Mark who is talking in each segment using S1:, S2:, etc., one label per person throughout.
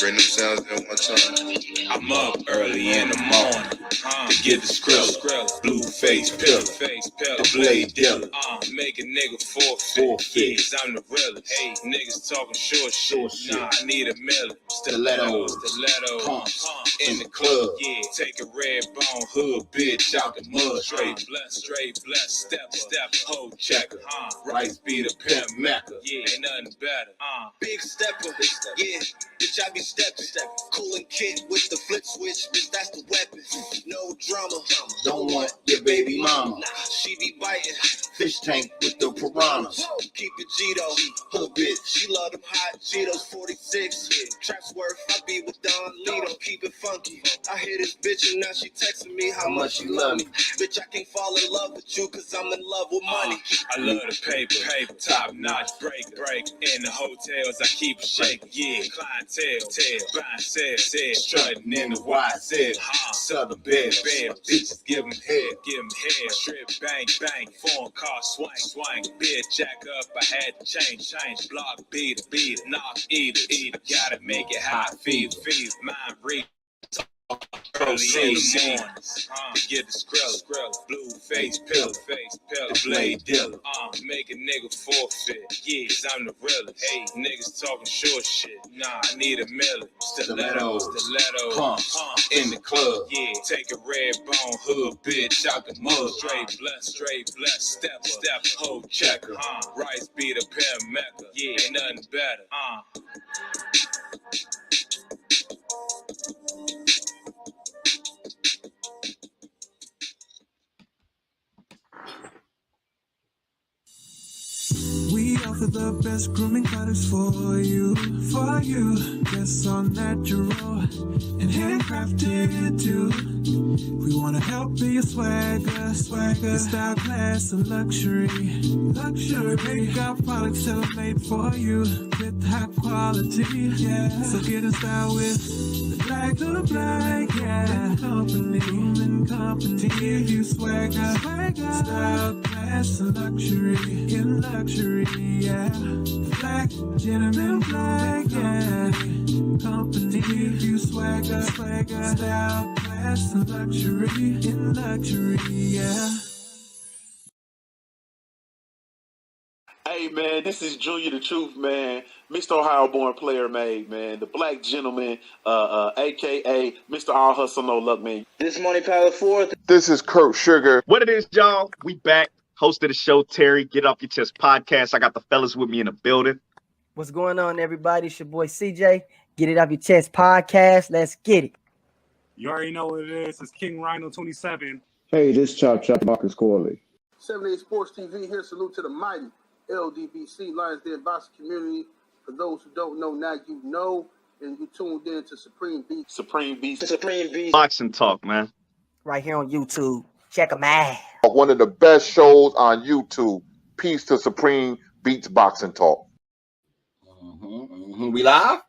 S1: bring them sounds in one time.
S2: I'm up early in the morning to get the skrilla, blue face pillar, the blade dealer. Make a nigga forfeit, cause I'm the realest. Hey, niggas talking short shit. Nah, I need a million. Stiletto, pumps in the club. Yeah, take a red bone hood bitch out the mud. Straight blessed, step, hoe checker. Rice be the pimp mecca. Yeah, ain't nothing better.
S3: Big stepper, yeah, bitch, I be stepping. Coolin' kid with the flip switch, bitch, that's the weapon. No drama,
S4: Don't want your baby mama.
S3: nah, she be biting.
S4: Fish tank with the piranhas.
S3: Keep it Cheeto,
S4: Hood bitch.
S3: she love them hot Cheetos 46. Traps worth, I be with Don Lito, keep it funky. I hit this bitch and now she texting me how much she love me. Bitch, I can't fall in love with you cause I'm in love with money.
S2: I love the paper, top notch, break. In the hotels, I keep it shaking, yeah. Clientele, buying, sell, strutting in the YZ. Southern bed, bitches give them head, strip, bang, phone car, swing, bed jack up, I had to change, block, beat it, knock, eat it, gotta make it hot, feed, mind read. Early in the mornings, to get the skrilla, blue face pillar, the blade dealer. Make a nigga forfeit, yeah, cause I'm the realest. Hey, niggas talking short shit. Nah, I need a million. Stiletto, pumps in the club. Yeah, take a red bone hood bitch out the mud. Straight blessed, step, hoe checker. Rice be the pimp mecca. Yeah, ain't nothing better.
S5: We offer the best grooming products for you. Yes, all natural and handcrafted too. We wanna help in your swagger, style, class, and luxury. Make our products tailor-made for you with high quality. Yeah, so get in style with the black, yeah. Company, give you swagger, style, class, and luxury. In luxury, yeah. Black, gentleman, black, yeah. Company, give you swagger, style, class, and luxury. In luxury, yeah.
S6: Hey man, this is Junior the Truth, man. Mr. Ohio born player made, man. The black gentleman, aka Mr. All Hustle No Luck, man.
S3: This Money Power 4.
S7: This is Kurt Sugar.
S8: What it is, y'all? We back. Host of the show, Terry. Get Off Your Chest podcast. I got the fellas with me in the building.
S9: What's going on, everybody? It's your boy CJ. Get It Off Your Chest podcast. Let's get it.
S10: You already know what it is. It's King Rhino 27.
S11: Hey, this Chop Marcus Corley.
S12: 78 Sports TV here. Salute to the mighty LDBC, Lions Den boxing community. For those who don't know, now you know, and you tuned in to Supreme Beast.
S8: Boxing Talk, man.
S9: Right here on YouTube. Check them out.
S7: One of the best shows on YouTube. Peace to Supreme Beats Boxing Talk.
S4: We live?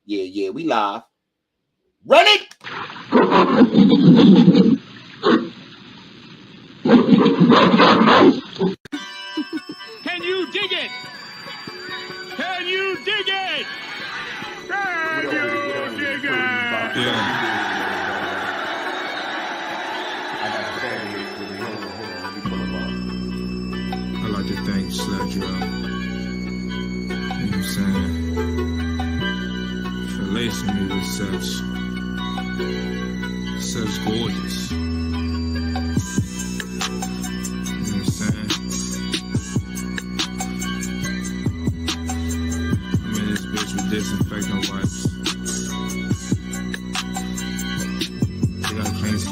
S4: Yeah, we live. Run it!
S13: Can you dig it? Can you dig it? Can you dig it?
S5: Yeah. I like to thank Sledger, you know what I'm saying, for lacing me with such gorgeous. You know what I'm saying? I'm in this bitch with disinfectant wipes. They got crazy.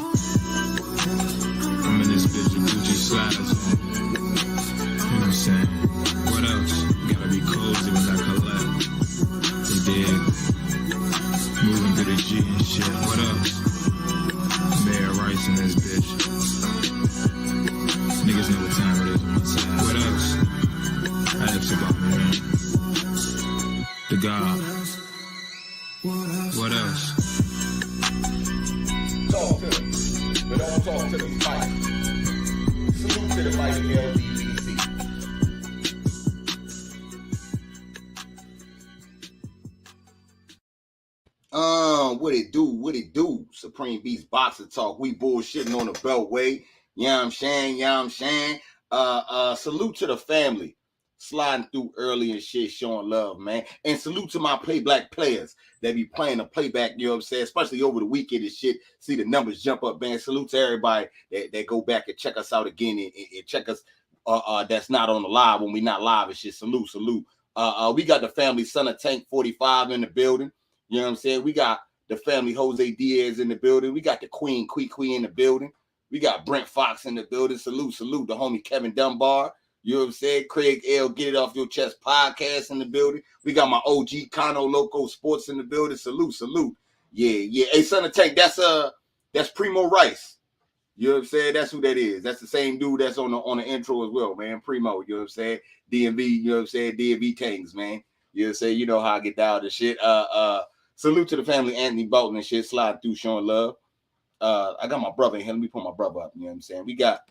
S5: I'm in this bitch with Gucci slides. You know what I'm saying? What else? Gotta be cozy when I collect. They dig. Moving to the G and shit. What else? Mayor Rice in this bitch. Niggas know what time it is on my side. What else? I asked about me, man. The God. What else?
S4: Talk to them, but don't talk to them fight. Salute to the mighty LDBC.
S14: What it do? Supreme Beast Boxing Talk. We bullshitting on the Beltway. You know what I'm saying? Salute to the family. Sliding through early and shit, showing love, man. And salute to my Black players that be playing the playback, you know what I'm saying? Especially over the weekend and shit. See the numbers jump up, man. Salute to everybody that go back and check us out again and check us that's not on the live when we not live and shit. Salute. We got the family Son of Tank 45 in the building. You know what I'm saying? We got the family Jose Diaz in the building. We got the Queen in the building. We got Brent Fox in the building. Salute the homie Kevin Dunbar. You know what I'm saying? Craig L, Get It Off Your Chest podcast in the building. We got my OG Kano Loco Sports in the building. Salute. Yeah. Hey, Son of Tank, that's Primo Rice. You know what I'm saying? That's who that is. That's the same dude that's on the intro as well, man. Primo, you know what I'm saying? DMV, you know what I'm saying? DMV Tangs, man. You know what I'm saying? You know how I get down to shit. Salute to the family, Anthony Bolton and shit, sliding through, showing love. I got my brother in here. Let me put my brother up. You know what I'm saying? We got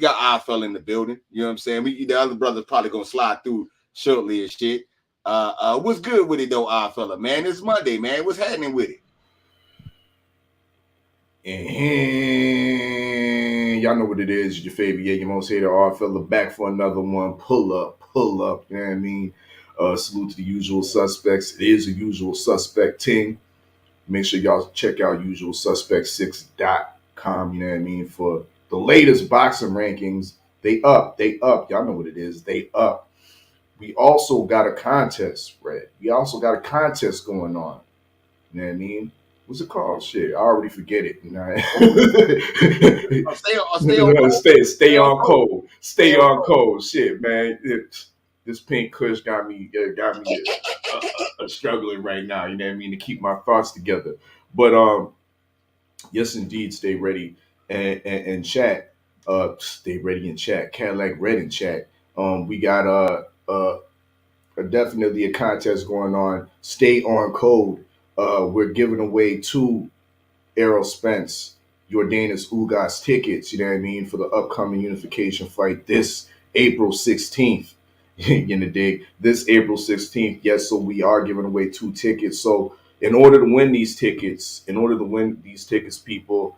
S14: our fella in the building. You know what I'm saying? The other brother's probably gonna slide through shortly and shit. What's good with it though, our fella, man? It's Monday, man. What's happening with it?
S4: And y'all know what it is. Your favorite, your most hated our fella, back for another one. Pull up. You know what I mean? Salute to the usual suspects. It is a usual suspect team. Make sure y'all check out usualsuspect6.com. You know what I mean? For the latest boxing rankings, they up. Y'all know what it is. They up. We also got a contest, Red. We also got a contest going on. You know what I mean? What's it called? Shit, I already forget it. You know? Stay on code. Stay on code. Shit, man. This pink kush got me struggling right now. You know what I mean? To keep my thoughts together. But yes, indeed, stay ready and chat. Stay ready and chat. Cadillac Red in chat. We got definitely a contest going on. Stay on code. We're giving away 2 Errol Spence, Jordanis Ugas tickets, you know what I mean, for the upcoming unification fight this April 16th. You know, dig? This April 16th. Yes, so we are giving away 2 tickets. So in order to win these tickets, people,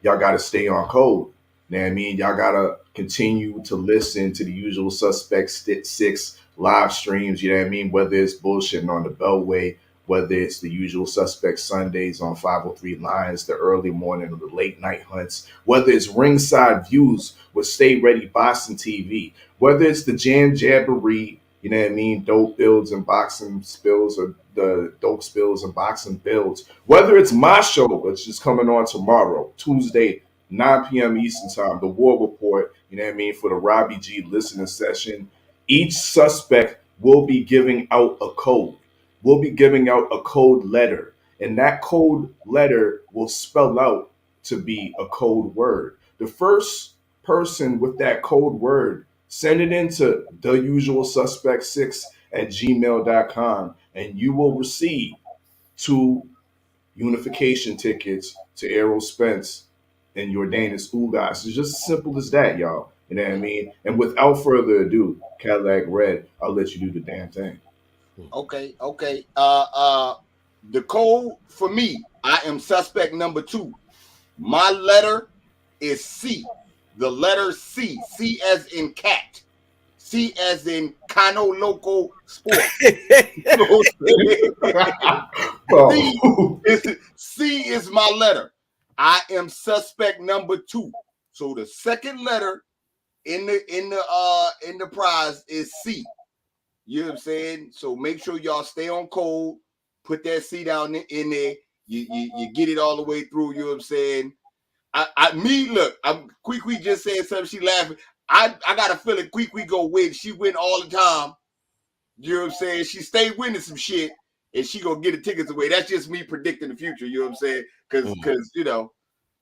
S4: y'all got to stay on code. You know what I mean? Y'all got to continue to listen to the Usual Suspects 6 live streams, you know what I mean? Whether it's Bullshitting on the Beltway, whether it's the Usual Suspects Sundays on 503 Lions, the early morning or the late night hunts, whether it's Ringside Views with Stay Ready Boxing TV, whether it's the Jam Jabberee, you know what I mean, dope builds and boxing spills, or the dope spills and boxing builds, whether it's my show, which is coming on tomorrow, Tuesday, 9 p.m. Eastern Time, the War Report, you know what I mean, for the Robbie G listening session. Each suspect will be giving out a code. We'll be giving out a code letter, and that code letter will spell out to be a code word. The first person with that code word, send it into theusualsuspect6@gmail.com, and you will receive 2 unification tickets to Errol Spence and Jordanis Ugas. It's just as simple as that, y'all. You know what I mean? And without further ado, Cadillac Red, I'll let you do the damn thing.
S14: Okay. The code for me, I am suspect number 2. My letter is C. The letter C. C as in cat. C as in Kano Loco Sports. C is my letter. I am suspect number 2. So the second letter in the prize is C. You know what I'm saying? So make sure y'all stay on code. Put that C down in there. You get it all the way through. You know what I'm saying? Look, Queequee just said something. She laughing. I got a feeling Queequee go win. She win all the time. You know what I'm saying? She stay winning some shit, and she gonna get the tickets away. That's just me predicting the future. You know what I'm saying? Because you know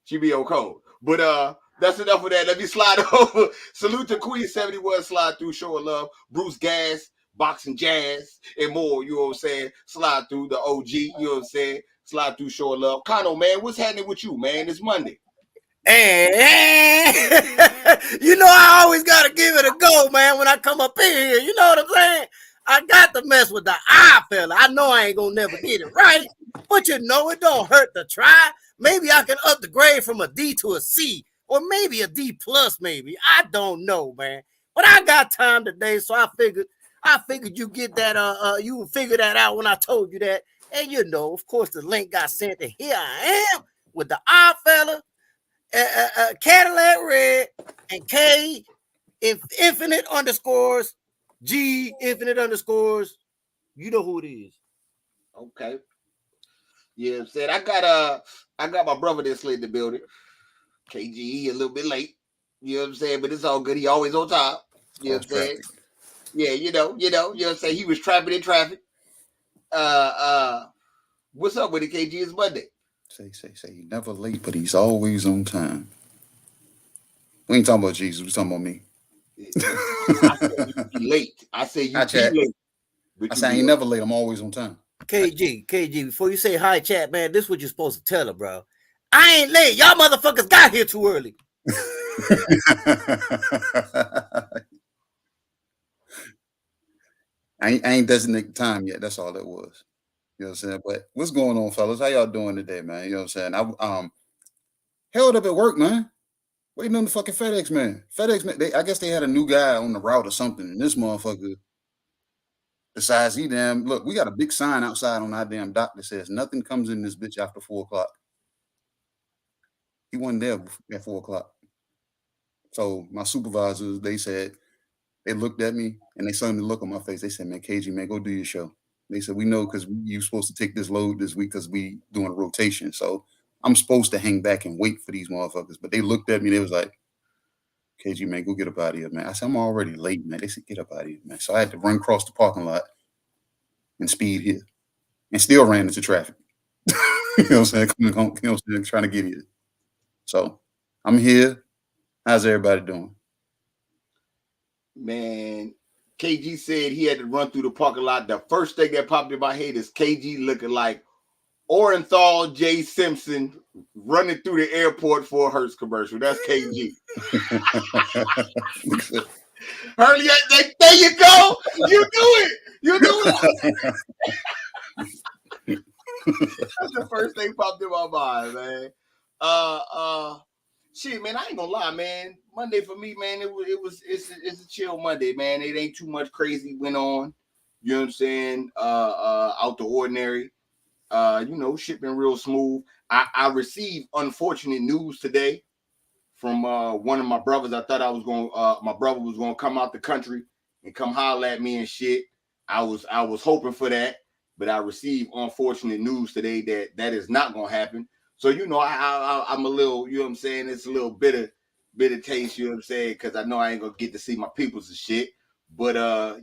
S14: she be on code. But that's enough of that. Let me slide over. Salute to Queen 71. Slide through, show of love. Bruce Gas. Boxing Jazz and more, you know what I'm saying? Slide through the OG, you know what I'm saying? Slide through, show of love. Kano, man, what's happening with you, man? It's Monday.
S9: And you know I always gotta give it a go, man, when I come up in here. You know what I'm saying? I got to mess with the eye fella. I know I ain't gonna never get it right. But you know, it don't hurt to try. Maybe I can up the grade from a D to a C, or maybe a D plus, maybe. I don't know, man. But I got time today, so I figured you get that you would figure that out when I told you that. And you know, of course, the link got sent, and here I am with the odd fella, Cadillac Red, and K infinite underscores G infinite underscores. You know who it is.
S14: Okay. Yeah, I'm saying I got my brother that slid the building. KGE a little bit late. You know what I'm saying? But it's all good. He always on time. You know what I'm saying? Yeah, you know what I'm saying? He was trapping in traffic. What's up with it, KG? It's Monday.
S15: Say, he never late, but he's always on time. We ain't talking about Jesus, we talking about me.
S14: I said you be late. I said you be late.
S15: I said I ain't never late, I'm always on time.
S9: KG, before you say hi, chat, man, this is what you're supposed to tell her, bro. I ain't late. Y'all motherfuckers got here too early.
S15: I ain't designated time yet. That's all it was. You know what I'm saying? But what's going on, fellas? How y'all doing today, man? You know what I'm saying? I held up at work, man. Waiting on the fucking FedEx man. FedEx man, I guess they had a new guy on the route or something, and this motherfucker decides look, we got a big sign outside on our damn dock that says nothing comes in this bitch after 4 o'clock. He wasn't there at 4 o'clock. So my supervisors, they looked at me and they saw me look on my face. They said, man, KG, man, go do your show. They said, we know because you're supposed to take this load this week because we doing a rotation. So I'm supposed to hang back and wait for these motherfuckers. But they looked at me. They was like, KG, man, go get up out of here, man. I said, I'm already late, man. They said, get up out of here, man. So I had to run across the parking lot and speed here and still ran into traffic. You know what I'm saying? You know what I'm saying? Trying to get here. So I'm here. How's everybody doing?
S14: Man, KG said he had to run through the parking lot. The first thing that popped in my head is KG looking like Orenthal J. Simpson running through the airport for a Hertz commercial. That's KG. Hurley, there you go. You do it. You do it. That's the first thing popped in my mind, man. Shit, man, I ain't gonna lie, man. Monday for me, man, it's a chill Monday, man. It ain't too much crazy went on. You know what I'm saying? Out the ordinary. You know, shit been real smooth. I received unfortunate news today from one of my brothers. I thought my brother was gonna come out the country and come holler at me and shit. I was hoping for that, but I received unfortunate news today that is not gonna happen. So, you know, I'm a little, you know what I'm saying? It's a little bit of taste, you know what I'm saying? Because I know I ain't going to get to see my peoples and shit. But,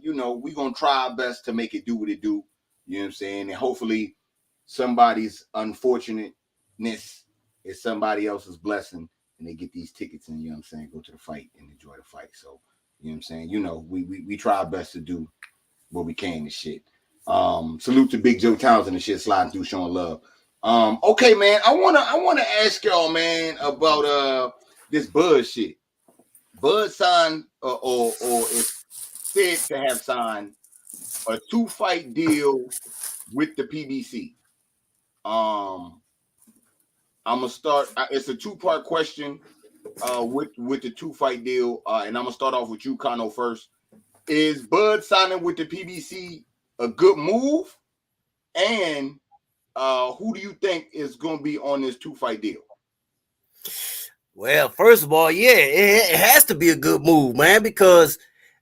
S14: you know, we going to try our best to make it do what it do, you know what I'm saying? And hopefully somebody's unfortunateness is somebody else's blessing and they get these tickets and, you know what I'm saying, go to the fight and enjoy the fight. So, you know what I'm saying? You know, we try our best to do what we can and shit. Salute to Big Joe Townsend and shit sliding through showing love. Okay, man. I wanna ask y'all, man, about this Bud shit. Bud signed or is said to have signed a 2-fight deal with the PBC. I'm gonna start. It's a 2-part question with the 2-fight deal, and I'm gonna start off with you, Kano, first. Is Bud signing with the PBC a good move? And who do you think is going to be on this 2-fight deal?
S9: Well, first of all, yeah, it has to be a good move, man, because,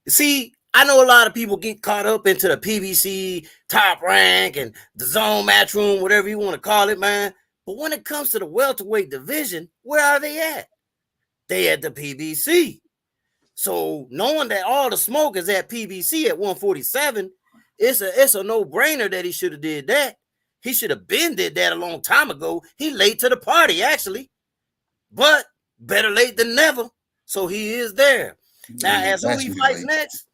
S9: see, I know a lot of people get caught up into the PBC Top Rank and the Zone Matchroom, whatever you want to call it, man. But when it comes to the welterweight division, where are they at? They at the PBC. So knowing that all the smoke is at PBC at 147, it's a no-brainer that he should have did that. He should have been did that a long time ago. He late to the party, actually. But better late than never. So he is there. Now, as who he fights next,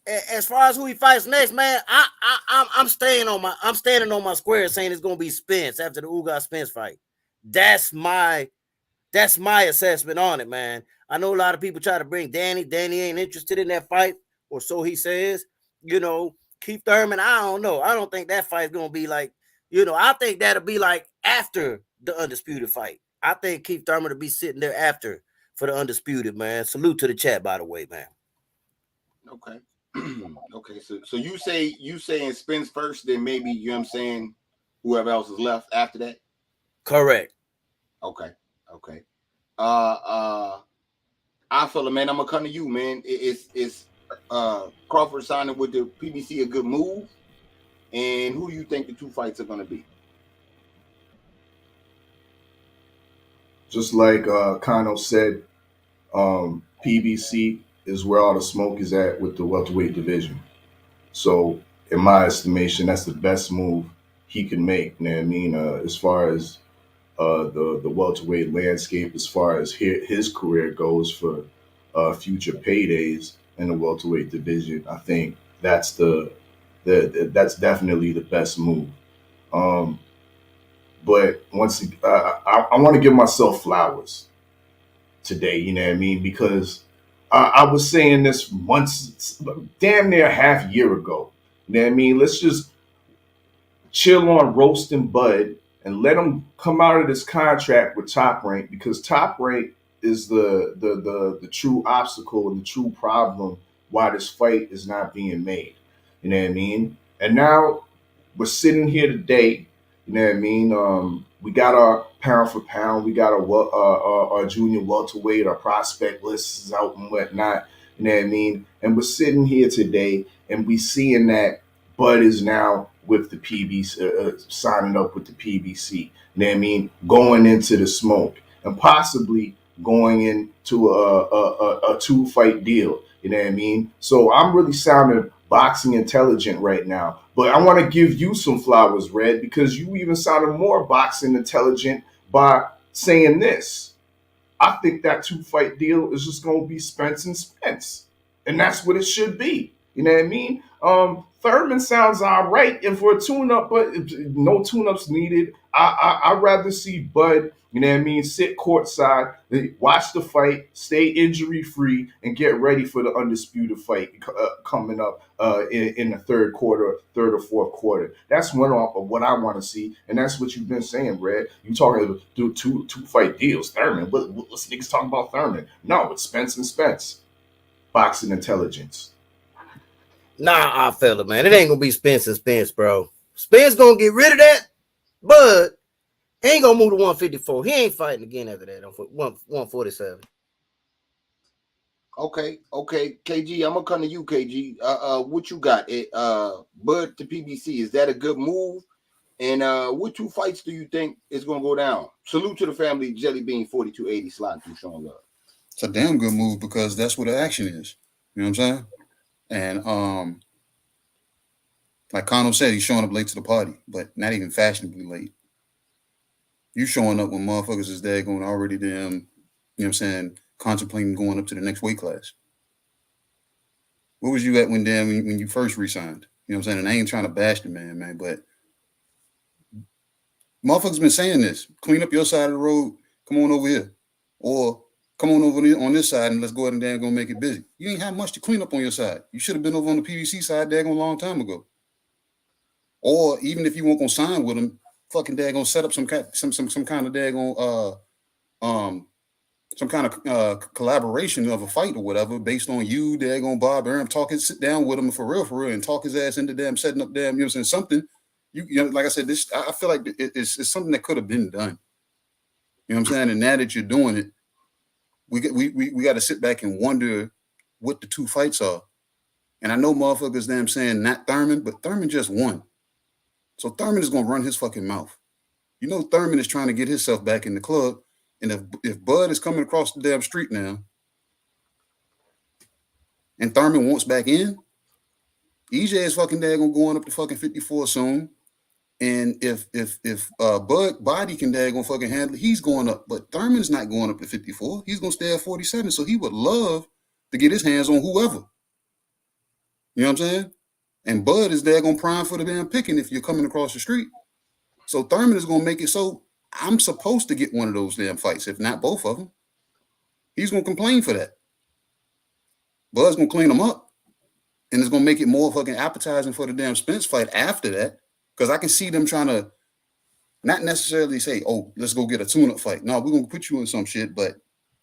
S9: as far as who he fights next, man, I'm standing on my square saying it's gonna be Spence after the Ugas Spence fight. That's my assessment on it, man. I know a lot of people try to bring Danny. Danny ain't interested in that fight, or so he says. You know, Keith Thurman, I don't know. I don't think that fight's gonna be like You know, I think that'll be like after the undisputed fight. I think Keith Thurman will be sitting there after for the undisputed, man. Salute to the chat, by the way, man.
S14: Okay. Okay. So you saying Spence first, then maybe, you know what I'm saying, whoever else is left after that?
S9: Correct.
S14: Okay. I feel it, man. I'm gonna come to you, man. It's Crawford signing with the PBC a good move? And who do you think the two fights are gonna be?
S4: Just like Kano said, PBC is where all the smoke is at with the welterweight division. So, in my estimation, that's the best move he can make. You know what I mean? As far as the welterweight landscape, as far as his career goes for future paydays in the welterweight division, I think that's that's definitely the best move. But once I want to give myself flowers today, you know what I mean? Because I was saying this months, damn near half a year ago. You know what I mean? Let's just chill on roasting Bud and let him come out of this contract with Top Rank, because Top Rank is the true obstacle and the true problem why this fight is not being made. You know what I mean? And now we're sitting here today. You know what I mean? We got our pound for pound. We got our junior welterweight. Our prospect list is out and whatnot. You know what I mean? And we're sitting here today, and we seeing that Bud is now with the PBC, signing up with the PBC. You know what I mean? Going into the smoke and possibly going into a 2-fight deal. You know what I mean? So I'm really sounding boxing intelligent right now. But I want to give you some flowers, Red, because you even sounded more boxing intelligent by saying this. I think that 2-fight deal is just going to be Spence and Spence. And that's what it should be. You know what I mean? Thurman sounds all right if for a tune-up, but no tune-ups needed. I'd rather see Bud, you know what I mean, sit courtside, watch the fight, stay injury-free, and get ready for the undisputed fight coming up in the third or fourth quarter. That's what I want to see, and that's what you've been saying, Red. You talking about two-fight deals. Thurman, what's niggas talking about Thurman? No, it's Spence and Spence. Boxing intelligence.
S9: Nah, I feel it, man. It ain't gonna be Spence and Spence, bro. Spence gonna get rid of that, but he ain't gonna move to 154. He ain't fighting again after that on 147.
S14: Okay, KG, I'm gonna come to you, KG. What you got? Bud to PBC, is that a good move? And what 2 fights do you think is gonna go down? Salute to the family, Jelly Bean 4280 sliding through, showing love.
S15: It's a damn good move because that's where the action is. You know what I'm saying? And like Kano said, he's showing up late to the party, but not even fashionably late. You showing up when motherfuckers is there going already damn, you know what I'm saying, contemplating going up to the next weight class. Where was you at when you first re-signed? You know what I'm saying? And I ain't trying to bash the man, but motherfuckers been saying this. Clean up your side of the road, come on over here. Or come on over on this side and let's go ahead and damn go make it busy. You ain't have much to clean up on your side. You should have been over on the PVC side daggone a long time ago. Or even if you weren't gonna sign with them, fucking daggone set up some kind of daggone some kind of collaboration of a fight or whatever based on you, daggone Bob Arum, sit down with him for real, and talk his ass into damn setting up damn, you know what I'm saying, something. You know, like I said, this I feel like it's something that could have been done. You know what I'm saying? And now that you're doing it, we got to sit back and wonder what the 2 fights are. And I know motherfuckers damn saying not Thurman, but Thurman just won. So Thurman is going to run his fucking mouth. You know Thurman is trying to get himself back in the club. And if Bud is coming across the damn street now and Thurman wants back in, EJ is fucking daggone going up to fucking 54 soon. And if Bud body can daggone fucking handle it, he's going up. But Thurman's not going up to 54. He's going to stay at 47. So he would love to get his hands on whoever. You know what I'm saying? And Bud is daggone prime for the damn picking if you're coming across the street. So Thurman is going to make it so I'm supposed to get one of those damn fights, if not both of them. He's going to complain for that. Bud's going to clean them up. And it's going to make it more fucking appetizing for the damn Spence fight after that. Because I can see them trying to Not necessarily say, oh, let's go get a tune-up fight. No, we're gonna put you in some shit, but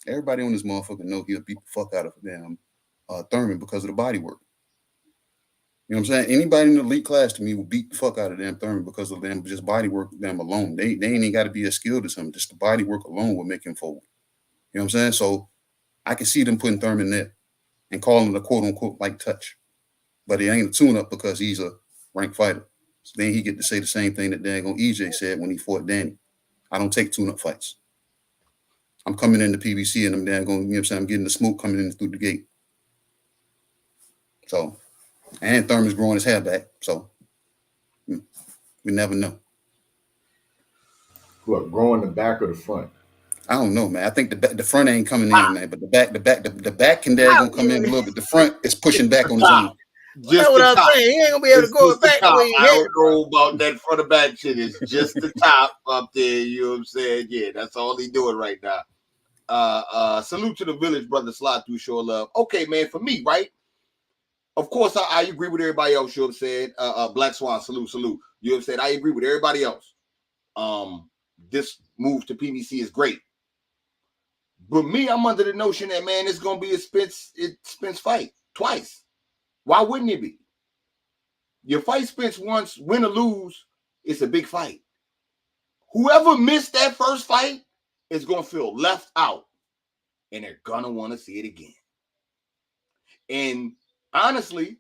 S15: everybody on this motherfucker know he'll beat the fuck out of them Thurman because of the body work. You know what I'm saying? Anybody in the elite class to me will beat the fuck out of them Thurman because of them just body work them alone. They ain't even got to be as skilled as him. Just the body work alone will make him fold. You know what I'm saying? So I can see them putting Thurman there and calling it a quote unquote light touch. But it ain't a tune-up because he's a ranked fighter. So then he get to say the same thing that daggone EJ said when he fought Danny. I don't take tune-up fights. I'm coming into PBC and I'm daggone, you know what I'm saying? I'm getting the smoke coming in through the gate. So, and Thurman's growing his hair back. So we never know.
S4: What, growing the back or the front?
S15: I don't know, man. I think the front ain't coming in, man. But the back can daggone come in a little bit. The front is pushing back on his own.
S14: Just
S9: what
S14: the
S9: I'm
S14: top.
S9: saying. He ain't gonna be able to grow it back the way he
S14: I
S9: had
S14: don't
S9: it.
S14: know about that front of back shit. It's just the top up there. You know what I'm saying? Yeah, that's all he doing right now. Salute to the village, brother. Slide through, show love. Okay, man. For me, right? Of course, I agree with everybody else. You know what I'm saying? Black Swan, salute. You know what I'm saying? I agree with everybody else. This move to PBC is great. But me, I'm under the notion that, man, it's gonna be a Spence fight twice. Why wouldn't it be? You fight Spence once, win or lose, it's a big fight. Whoever missed that first fight is gonna feel left out, and they're gonna want to see it again. And honestly,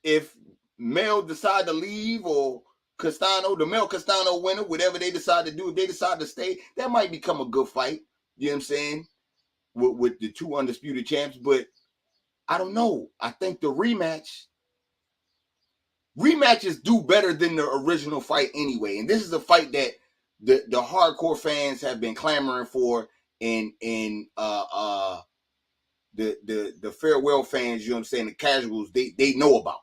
S14: if Mel decide to leave or Castano, the Mel Castano winner, whatever they decide to do, if they decide to stay, that might become a good fight. You know what I'm saying? With the two undisputed champs, but I don't know. I think the rematches do better than the original fight anyway. And this is a fight that the hardcore fans have been clamoring for, and the farewell fans, you know what I'm saying, the casuals, they know about.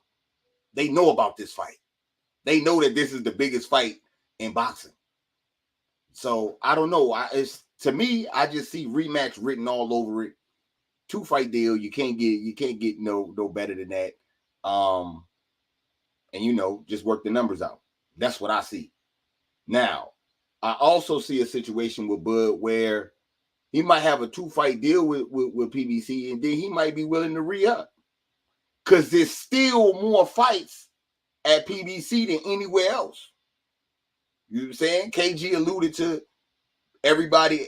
S14: They know about this fight. They know that this is the biggest fight in boxing. So I don't know. To me, I just see rematch written all over it. 2-fight deal. You can't get no better than that. And you know, just work the numbers out. That's what I see. Now, I also see a situation with Bud where he might have a 2-fight deal with PBC, and then he might be willing to re-up. Because there's still more fights at PBC than anywhere else. You know what I'm saying? KG alluded to everybody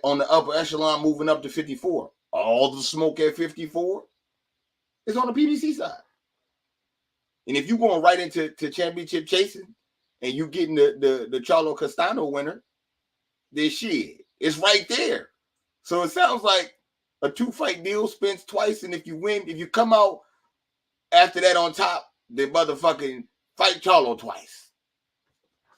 S14: on the upper echelon moving up to 54. All the smoke at 54 is on the PBC side. And if you're going right into championship chasing and you getting the Charlo Castano winner, then shit, it's right there. So it sounds like a 2-fight deal, Spence twice, and if you win, if you come out after that on top, then motherfucking fight Charlo twice.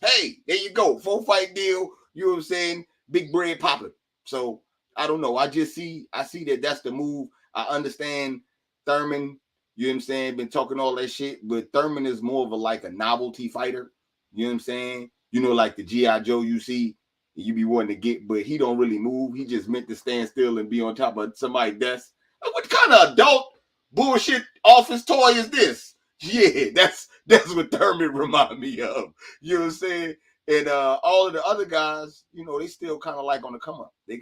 S14: Hey, there you go. 4-fight deal, you know what I'm saying? Big bread popping. So I don't know. I see that that's the move. I understand Thurman, you know what I'm saying, been talking all that shit, but Thurman is more of a novelty fighter. You know what I'm saying? You know, like the G.I. Joe you see, you be wanting to get, but he don't really move. He just meant to stand still and be on top of somebody's desk. What kind of adult bullshit office toy is this? Yeah, that's what Thurman remind me of. You know what I'm saying? And all of the other guys, you know, they still kind of on the come up. They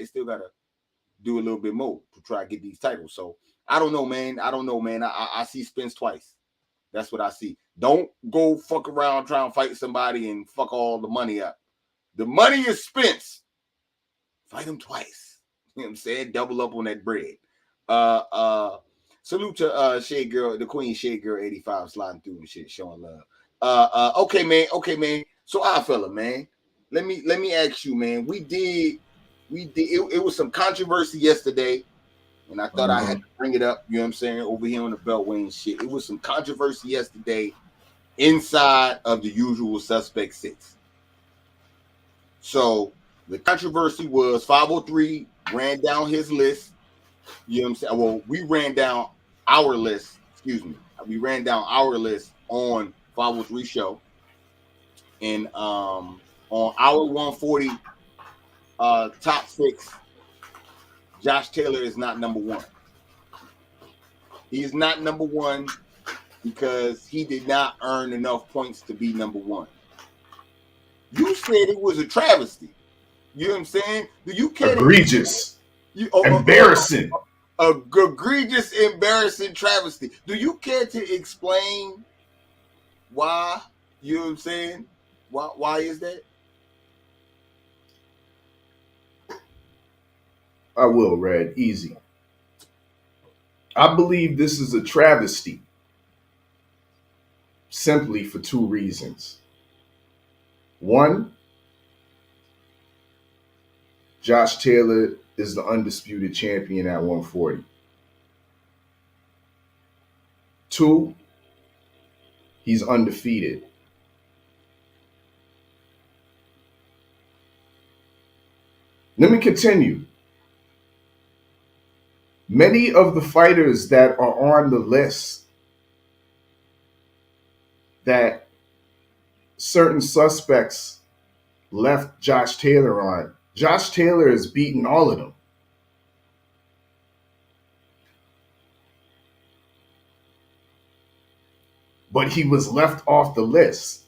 S14: still gotta do a little bit more to try to get these titles. So I don't know, man. I see Spence twice. That's what I see. Don't go fuck around trying to fight somebody and fuck all the money up. The money is Spence. Fight him twice. You know what I'm saying? Double up on that bread. Salute to Shade Girl, the Queen Shade Girl 85 sliding through and shit, showing love. Okay, man. So fella, man. Let me ask you, man. It was some controversy yesterday, and I thought I had to bring it up, you know what I'm saying, over here on the Beltway and shit. It was some controversy yesterday inside of the Usual Suspect 6. So the controversy was 503 ran down his list. You know what I'm saying? Well, we ran down our list. Excuse me. We ran down our list on 503 show. And on our 140 top 6, Josh Taylor is not number 1. He is not number 1 because he did not earn enough points to be number 1. said it was a travesty. You know what I'm saying? Do you care?
S4: Egregious. Embarrassing.
S14: Egregious, embarrassing travesty. Do you care to explain why? You know what I'm saying? Why is that?
S4: I will, Red. Easy. I believe this is a travesty simply for two reasons. One, Josh Taylor is the undisputed champion at 140. Two, he's undefeated. Let me continue. Many of the fighters that are on the list that certain suspects left Josh Taylor on, Josh Taylor has beaten all of them. But he was left off the list.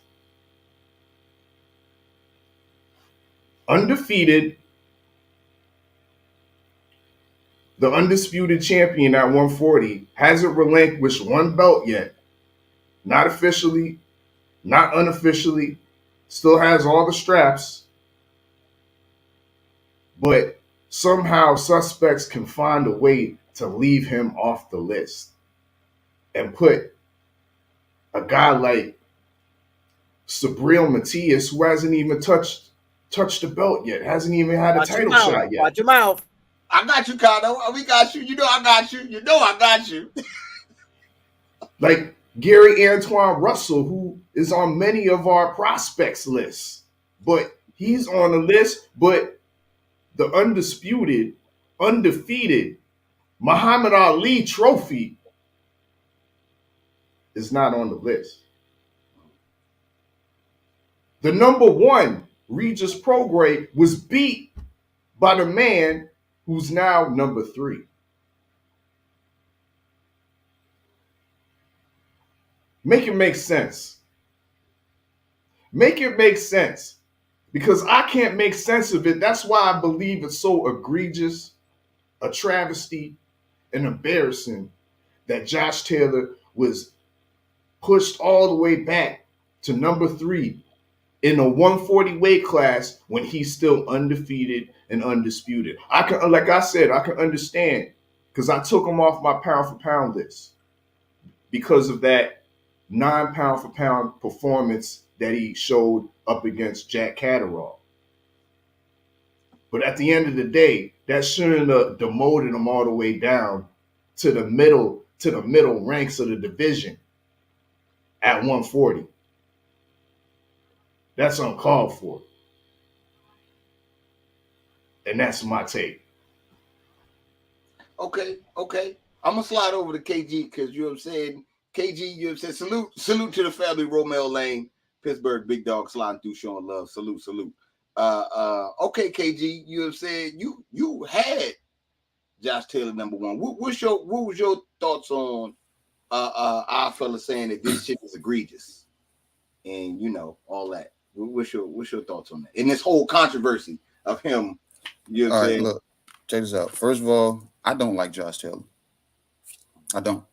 S4: Undefeated, the undisputed champion at 140 hasn't relinquished one belt yet. Not officially, not unofficially, still has all the straps. But somehow suspects can find a way to leave him off the list and put a guy like Sabril Matias, who hasn't even touched the belt yet, hasn't even had a title shot yet.
S9: Watch your mouth.
S14: I got you, Cardo. We got you. You know I got you. You know I got you.
S4: Like Gary Antoine Russell, who is on many of our prospects lists, but he's on the list, but the undisputed, undefeated Muhammad Ali trophy is not on the list. The number one, Regis Prograis, was beat by the man who's now number 3. Make it make sense. Make it make sense. Because I can't make sense of it. That's why I believe it's so egregious, a travesty, and embarrassing that Josh Taylor was pushed all the way back to number 3 in a 140 weight class when he's still undefeated and undisputed. I can, like I said, I can understand because I took him off my pound for pound list because of that 9 pound for pound performance that he showed up against Jack Catterall. But at the end of the day, that shouldn't have demoted him all the way down to the middle ranks of the division at 140. That's uncalled for. And that's my take.
S14: Okay. I'm gonna slide over to KG because you know what I'm saying. KG, you know what I'm saying. Salute to the family, Romeo Lane, Pittsburgh Big Dog sliding through showing love. Salute. Okay, KG, you know what I'm saying. You had Josh Taylor number 1. What was your thoughts on our fella saying that this shit is egregious and you know all that? What's your thoughts on that? And this whole controversy of him, you know what I'm saying?
S15: Look, check this out. First of all, I don't like Josh Taylor. I don't.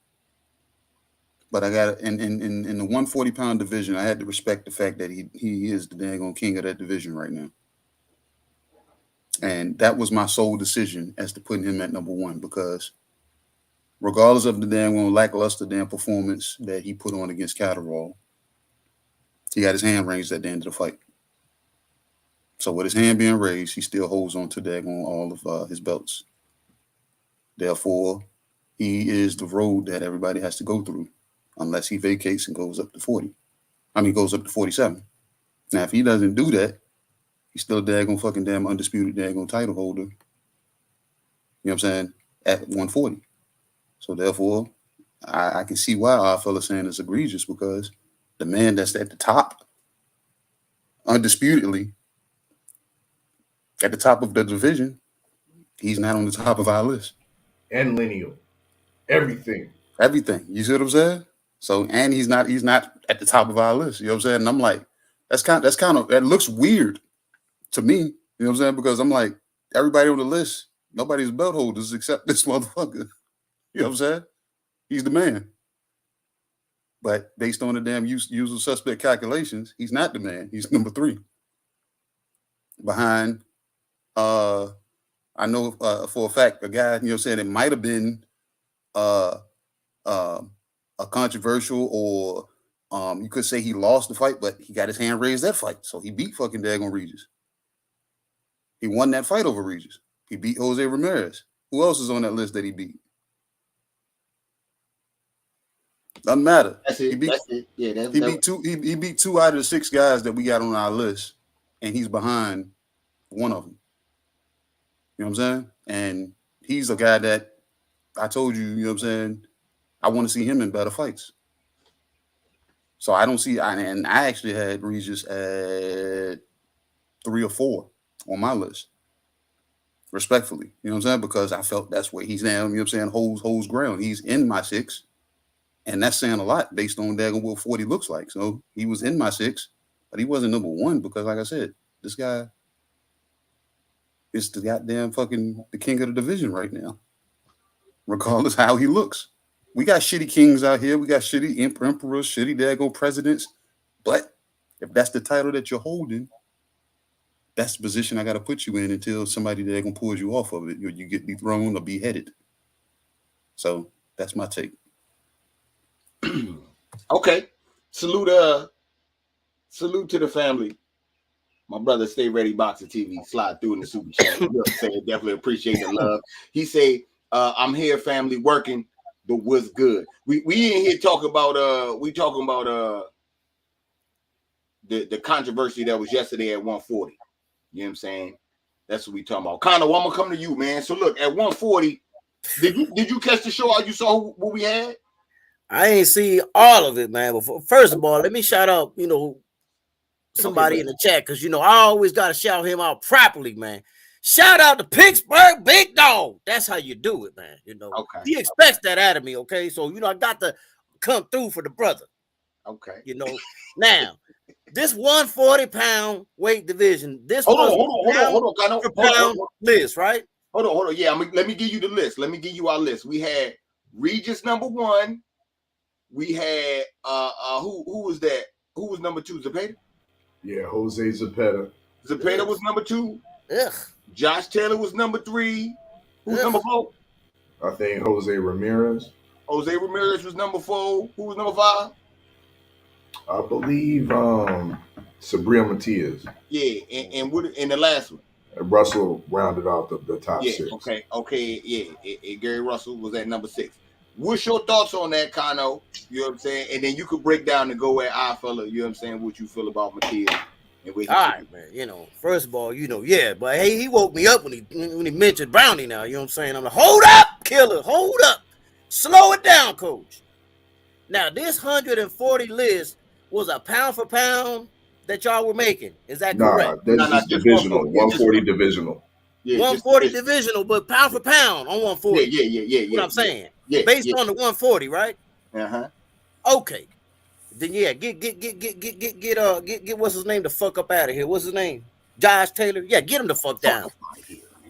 S15: But I got in the 140-pound division, I had to respect the fact that he is the dang king of that division right now. And that was my sole decision as to putting him at number 1 because regardless of the damn lackluster damn performance that he put on against Catterall, he got his hand raised at the end of the fight. So with his hand being raised, he still holds on to all of his belts. Therefore, he is the road that everybody has to go through unless he vacates and goes up to 40. Goes up to 47. Now, if he doesn't do that, he's still a fucking damn undisputed title holder. You know what I'm saying? At 140. So therefore, I can see why our fella saying it's egregious because the man that's at the top, undisputedly, at the top of the division, he's not on the top of our list.
S4: And lineal. Everything.
S15: You see what I'm saying? So, and he's not at the top of our list. You know what I'm saying? And I'm like, that looks weird to me. You know what I'm saying? Because I'm like, everybody on the list, nobody's belt holders except this motherfucker. You know what I'm saying? He's the man. But based on the damn usual suspect calculations, he's not the man. He's number 3. Behind, I know for a fact, a guy, you know what I'm saying, it might have been a controversial, or you could say he lost the fight, but he got his hand raised that fight. So he beat fucking daggone Regis. He won that fight over Regis. He beat Jose Ramirez. Who else is on that list that he beat? Doesn't matter.
S14: That's it.
S15: He beat,
S14: That's it. Yeah,
S15: he beat 2 out of the 6 guys that we got on our list, and he's behind one of them. You know what I'm saying? And he's a guy that I told you, you know what I'm saying, I want to see him in better fights. So I don't see, and I actually had Regis at 3 or 4 on my list. Respectfully, you know what I'm saying? Because I felt that's where he's now, you know what I'm saying, holds ground. He's in my 6. And that's saying a lot based on daggone what 40 looks like. So he was in my 6, but he wasn't number 1 because, like I said, this guy is the goddamn fucking the king of the division right now, regardless how he looks. We got shitty kings out here. We got shitty emperors, shitty daggone presidents. But if that's the title that you're holding, that's the position I got to put you in until somebody daggone pulls you off of it. You get dethroned or beheaded. So that's my take.
S14: Okay. Salute to the family. My brother, Stay Ready Boxer TV, slide through in the super chat. You know what I'm saying? Definitely appreciate the love. He say, I'm here, family, working, but what's good? We in here talking about the controversy that was yesterday at 140. You know what I'm saying? That's what we talking about. Conor, I'm gonna come to you, man. So look, at 140, did you catch the show? You saw what we had?
S9: I ain't see all of it, man. But first of all, let me shout out, somebody in the chat, because I always gotta shout him out properly, man. Shout out to Pittsburgh Big Dog. That's how you do it, man.
S14: Okay.
S9: He expects that out of me, okay? So I got to come through for the brother.
S14: Okay.
S9: Now this 140-pound weight division. This
S14: hold on,
S9: list, right?
S14: Hold on. Yeah, let me give you the list. Let me give you our list. We had Regis number 1. We had who was that? Who was number 2? Zepeda?
S4: Yeah, Jose Zepeda.
S14: Zepeda was number 2.
S9: Ugh.
S14: Josh Taylor was number 3. Who's number 4?
S4: I think Jose Ramirez.
S14: Jose Ramirez was number 4. Who was number 5?
S4: I believe Sabrina Matias.
S14: Yeah, and the last one.
S4: Russell rounded out the top 6.
S14: Okay, yeah. Gary Russell was at number 6. What's your thoughts on that, Kano? You know what I'm saying? And then you could break down and go at our fella, you know what I'm saying, what you feel about Matias. All
S9: right, man. First of all, yeah, but hey, he woke me up when he mentioned Brownie now, you know what I'm saying? I'm like, hold up, killer, hold up. Slow it down, coach. Now, this 140 list was a pound for pound that y'all were making. Is that correct?
S4: That's just divisional, 140 divisional.
S9: Yeah, 140 divisional, but pound for pound on 140.
S14: Yeah.
S9: What I'm saying.
S14: Yeah,
S9: based on the 140, right?
S14: Uh-huh.
S9: Okay. Then get what's his name the fuck up out of here. What's his name? Josh Taylor. Yeah, get him the fuck down.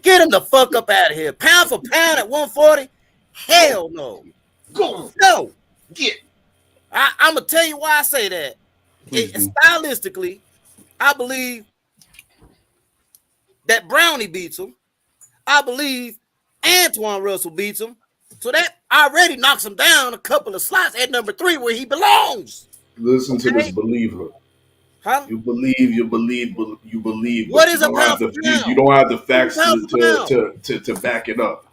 S9: Get him the fuck up out of here. Pound for pound at 140? Hell no. No.
S14: Get.
S9: I'm gonna tell you why I say that. Stylistically, I believe that Brownie beats him. I believe Antoine Russell beats him. So that already knocks him down a couple of slots at number 3 where he belongs.
S4: Listen to this believer.
S9: Huh?
S4: You believe.
S9: What is a pound for pound?
S4: You don't have the facts to back it up.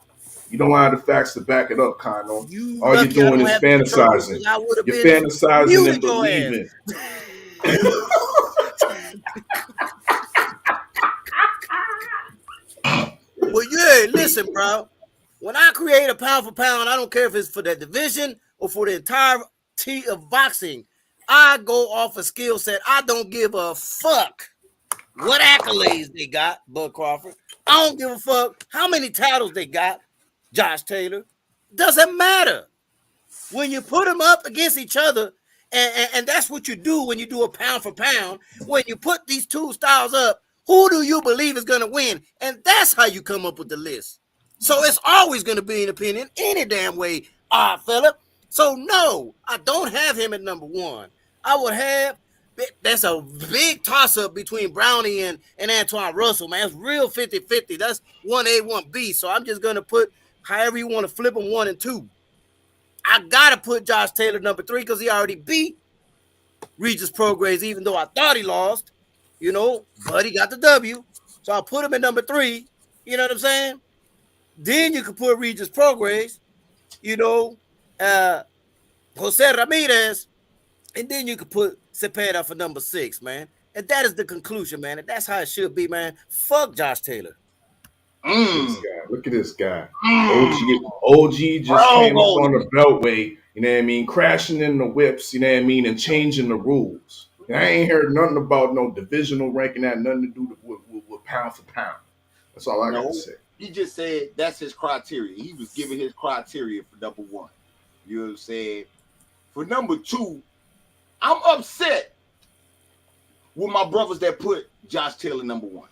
S4: You don't have the facts to back it up, Kano. All you're doing is fantasizing. You're fantasizing and believing.
S9: Well, yeah, listen, bro. When I create a pound for pound, I don't care if it's for the division or for the entirety of boxing. I go off a skill set. I don't give a fuck what accolades they got, Bud Crawford. I don't give a fuck how many titles they got, Josh Taylor. Doesn't matter. When you put them up against each other, And that's what you do when you do a pound for pound. When you put these two styles up, who do you believe is going to win? And that's how you come up with the list. So it's always going to be an opinion any damn way, fella. So no, I don't have him at number one. I would have, that's a big toss-up between Brownie and Antoine Russell, man. It's real 50-50. That's 1A, 1B. So I'm just going to put however you want to flip them 1 and 2. I got to put Josh Taylor number 3 because he already beat Regis Prograis, even though I thought he lost, but he got the W. So I'll put him at number 3. You know what I'm saying? Then you could put Regis Prograis, Jose Ramirez, and then you could put Cepeda for number 6, man. And that is the conclusion, man. And that's how it should be, man. Fuck Josh Taylor.
S4: Look at this guy. OG just came up on the Beltway, you know what I mean, crashing in the whips, you know what I mean, and changing the rules. And I ain't heard nothing about no divisional ranking, that nothing to do with pound for pound. That's all I got to say.
S14: He just said that's his criteria. He was giving his criteria for number 1. You know what I'm saying? For number 2, I'm upset with my brothers that put Josh Taylor number 1.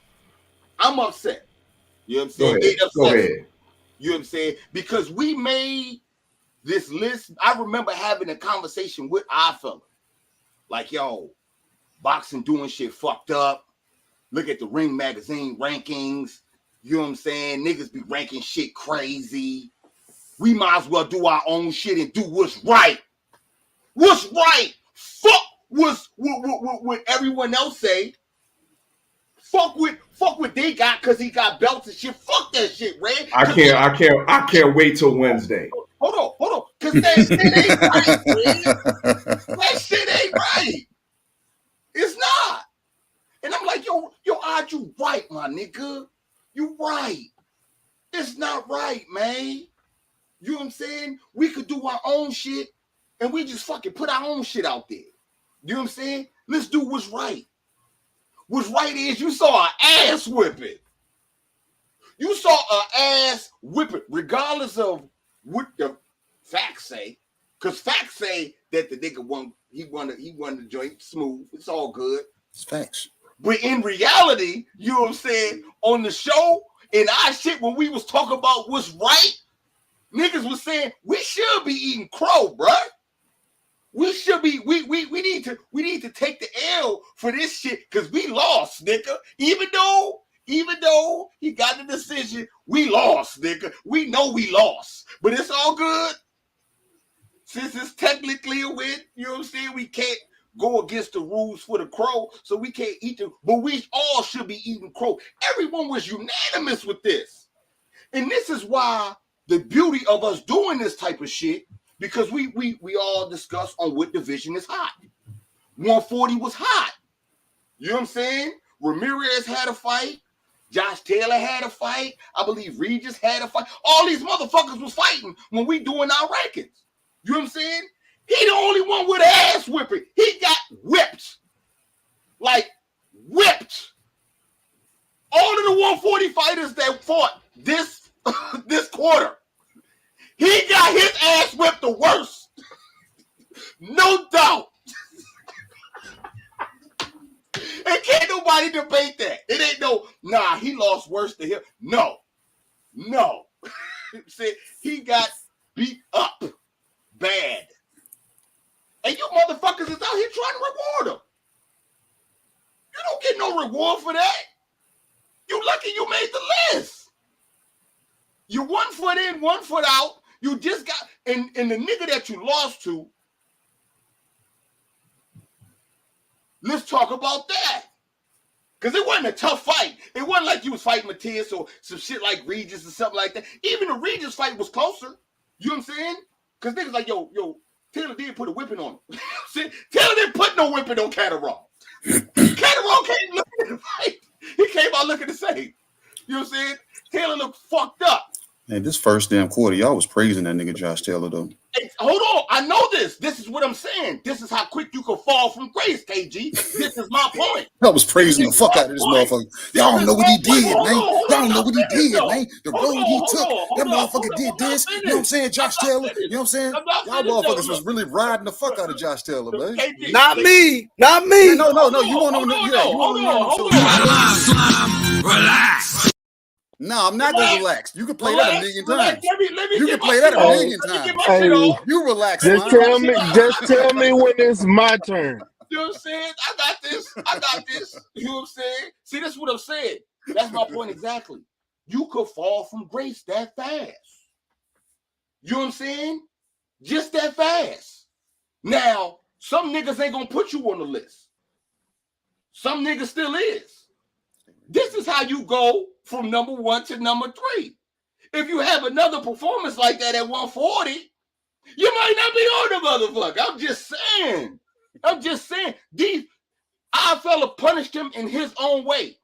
S14: I'm upset. You know what I'm saying?
S4: Go ahead.
S14: You know what I'm saying? Because we made this list. I remember having a conversation with our fella. Like, yo, boxing doing shit fucked up. Look at the Ring Magazine rankings. You know what I'm saying? Niggas be ranking shit crazy. We might as well do our own shit and do what's right. What's right? Fuck what everyone else say. Fuck what they got because he got belts and shit. Fuck that shit, Red.
S4: I can't wait till Wednesday.
S14: Hold on. Cause that shit ain't right, Red. That shit ain't right. It's not. And I'm like, yo, Odd, you right, my nigga. You right. It's not right, man. You know what I'm saying? We could do our own shit and we just fucking put our own shit out there. You know what I'm saying? Let's do what's right. What's right is you saw an ass whipping. You saw an ass whipping, regardless of what the facts say. Because facts say that the nigga won the joint smooth. It's all good.
S15: It's facts.
S14: But in reality, you know what I'm saying, on the show, in our shit, when we was talking about what's right, niggas was saying we should be eating crow, bruh. We should be, we need to take the L for this shit because we lost, nigga. Even though he got the decision, we lost, nigga. We know we lost, but it's all good. Since it's technically a win, you know what I'm saying? We can't go against the rules for the crow, so we can't eat them, but we all should be eating crow. Everyone was unanimous with this. And this is why the beauty of us doing this type of shit, because we all discuss on what division is hot. 140 was hot. You know what I'm saying? Ramirez had a fight. Josh Taylor had a fight. I believe Regis had a fight. All these motherfuckers was fighting when we doing our rankings. You know what I'm saying? He the only one with ass whipping. He got whipped. Like, whipped. All of the 140 fighters that fought this quarter, he got his ass whipped the worst. No doubt. And can't nobody debate that. It ain't he lost worse than him. No. See, he got beat up bad. And you motherfuckers is out here trying to reward him. You don't get no reward for that. You lucky you made the list. You 1 foot in, 1 foot out. You just got, and the nigga that you lost to, let's talk about that. Because it wasn't a tough fight. It wasn't like you was fighting Matias or some shit like Regis or something like that. Even the Regis fight was closer. You know what I'm saying? Because niggas like, yo, Taylor did put a whipping on him. Taylor didn't put no whipping on Catterall. Catterall came looking at the fight. He came out looking the same. You know what I'm saying? Taylor looked fucked up.
S15: Man, this first damn quarter, y'all was praising that nigga Josh Taylor though.
S14: Hey, hold on, I know this. This is what I'm saying. This is how quick you can fall from grace, KG. This is my point.
S15: I was praising the fuck out of this motherfucker. Y'all don't know what he did, man. Y'all don't know what he did, man. The road he took, that motherfucker did this. You know what I'm saying? Josh Taylor, you know what I'm saying? Y'all motherfuckers was really riding the fuck out of Josh Taylor, man.
S9: Not me. Not me.
S15: No, you want to
S13: Relax.
S15: No, I'm not gonna relax. You can play that a million times.
S14: Let me
S15: You can play that a million times. You relax.
S16: Just tell me when it's my turn.
S14: You know what I'm saying? I got this. You know what I'm saying? See, that's what I'm saying. That's my point exactly. You could fall from grace that fast. You know what I'm saying? Just that fast. Now, some niggas ain't gonna put you on the list. Some niggas still is. This is how you go from number 1 to number 3. If you have another performance like that at 140, you might not be on the motherfucker. I'm just saying. Our fella punished him in his own way.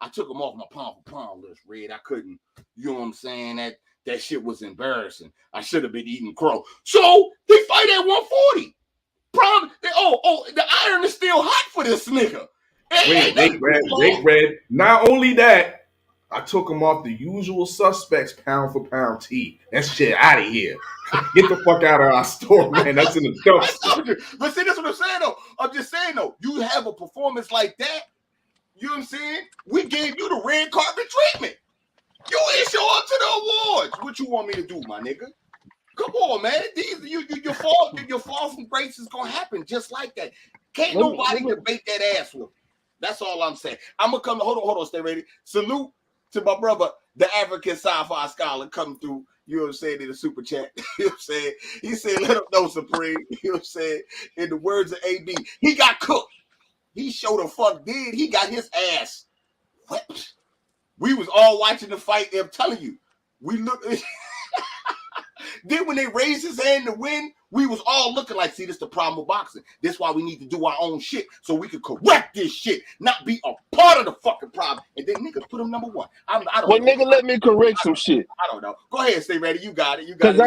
S14: I took him off my pound for pound list, Red. I couldn't, you know what I'm saying? That shit was embarrassing. I should have been eating crow. So they fight at 140. The iron is still hot for this nigga.
S4: Wait, Red. Not only that, I took him off the usual suspects pound for pound T. That shit out of here. Get the fuck out of our store, man. That's in the dumpster.
S14: But see, that's what I'm saying, though. I'm just saying, though, you have a performance like that, you know what I'm saying? We gave you the red carpet treatment. You ain't show up to the awards. What you want me to do, my nigga? Come on, man. Your fall from grace is gonna happen just like that. Can't nobody debate that ass with. That's all I'm saying. I'm gonna come. Hold on, stay ready. Salute to my brother, the African sci-fi scholar, coming through. You know what I'm saying, in the super chat. You know what I'm saying? He said, "Let him know, Supreme." You know what I'm saying? In the words of AB, he got cooked. He showed the fuck did. He got his ass whipped. We was all watching the fight. I'm telling you, we look. Then when they raised his hand to win, we was all looking like, see, this the problem with boxing. This why we need to do our own shit so we can correct this shit, not be a part of the fucking problem. And then niggas put him number 1. I don't know.
S16: Nigga, let me correct some shit.
S14: I don't know. Go ahead, stay ready. You got it.
S16: Because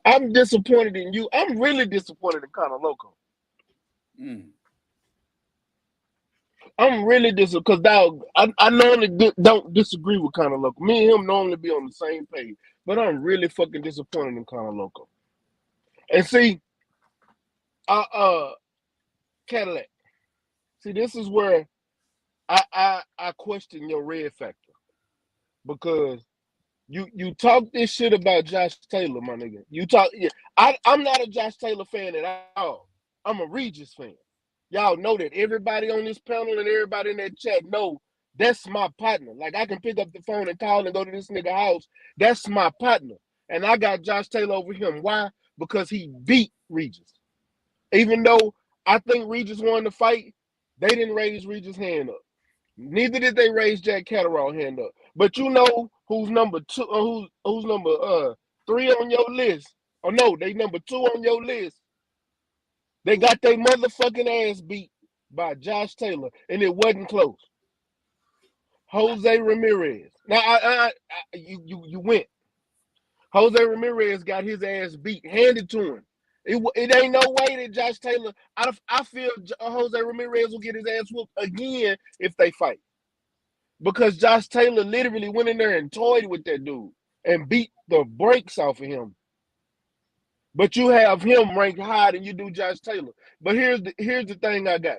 S16: I'm disappointed in you. I'm really disappointed in Conor Loco. I'm really disappointed because, dog, I normally don't disagree with Conor Loco. Me and him normally be on the same page. But I'm really fucking disappointed in Conor Loco. And see, Cadillac. See, this is where I question your red factor. Because you talk this shit about Josh Taylor, my nigga. I'm not a Josh Taylor fan at all. I'm a Regis fan. Y'all know that. Everybody on this panel and everybody in that chat know that's my partner. Like, I can pick up the phone and call and go to this nigga house. That's my partner. And I got Josh Taylor over him. Why? Because he beat Regis. Even though I think Regis won the fight, they didn't raise Regis' hand up. Neither did they raise Jack Catterall's hand up. But you know who's number 2, who's number 3 on your list? Oh no, they number 2 on your list. They got their motherfucking ass beat by Josh Taylor, and it wasn't close. Jose Ramirez. Now, you went. Jose Ramirez got his ass beat, handed to him. It ain't no way that Josh Taylor. I feel Jose Ramirez will get his ass whooped again if they fight, because Josh Taylor literally went in there and toyed with that dude and beat the brakes off of him. But you have him ranked higher than you do Josh Taylor. But here's the thing I got.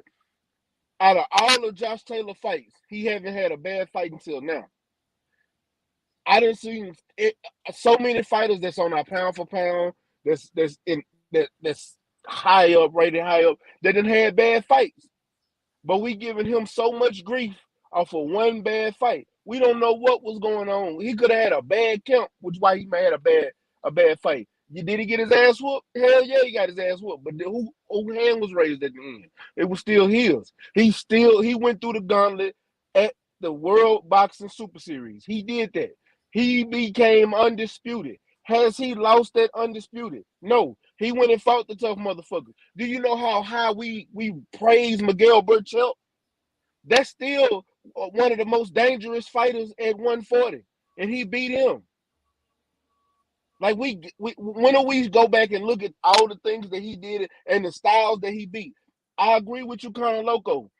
S16: Out of all of Josh Taylor fights, he haven't had a bad fight until now. I didn't see so many fighters that's on our pound for pound, that's high up, rated high up, that didn't have bad fights. But we giving him so much grief off of one bad fight. We don't know what was going on. He could have had a bad count, which is why he may have had a bad fight. Did he get his ass whooped? Hell yeah, he got his ass whooped. But who hand was raised at the end? It was still his. He went through the gauntlet at the World Boxing Super Series. He did that. He became undisputed. Has he lost that undisputed? No. He went and fought the tough motherfucker. Do you know how high we praise Miguel Burchell? That's still one of the most dangerous fighters at 140, and he beat him. Like when do we go back and look at all the things that he did and the styles that he beat? I agree with you, Conor Loco.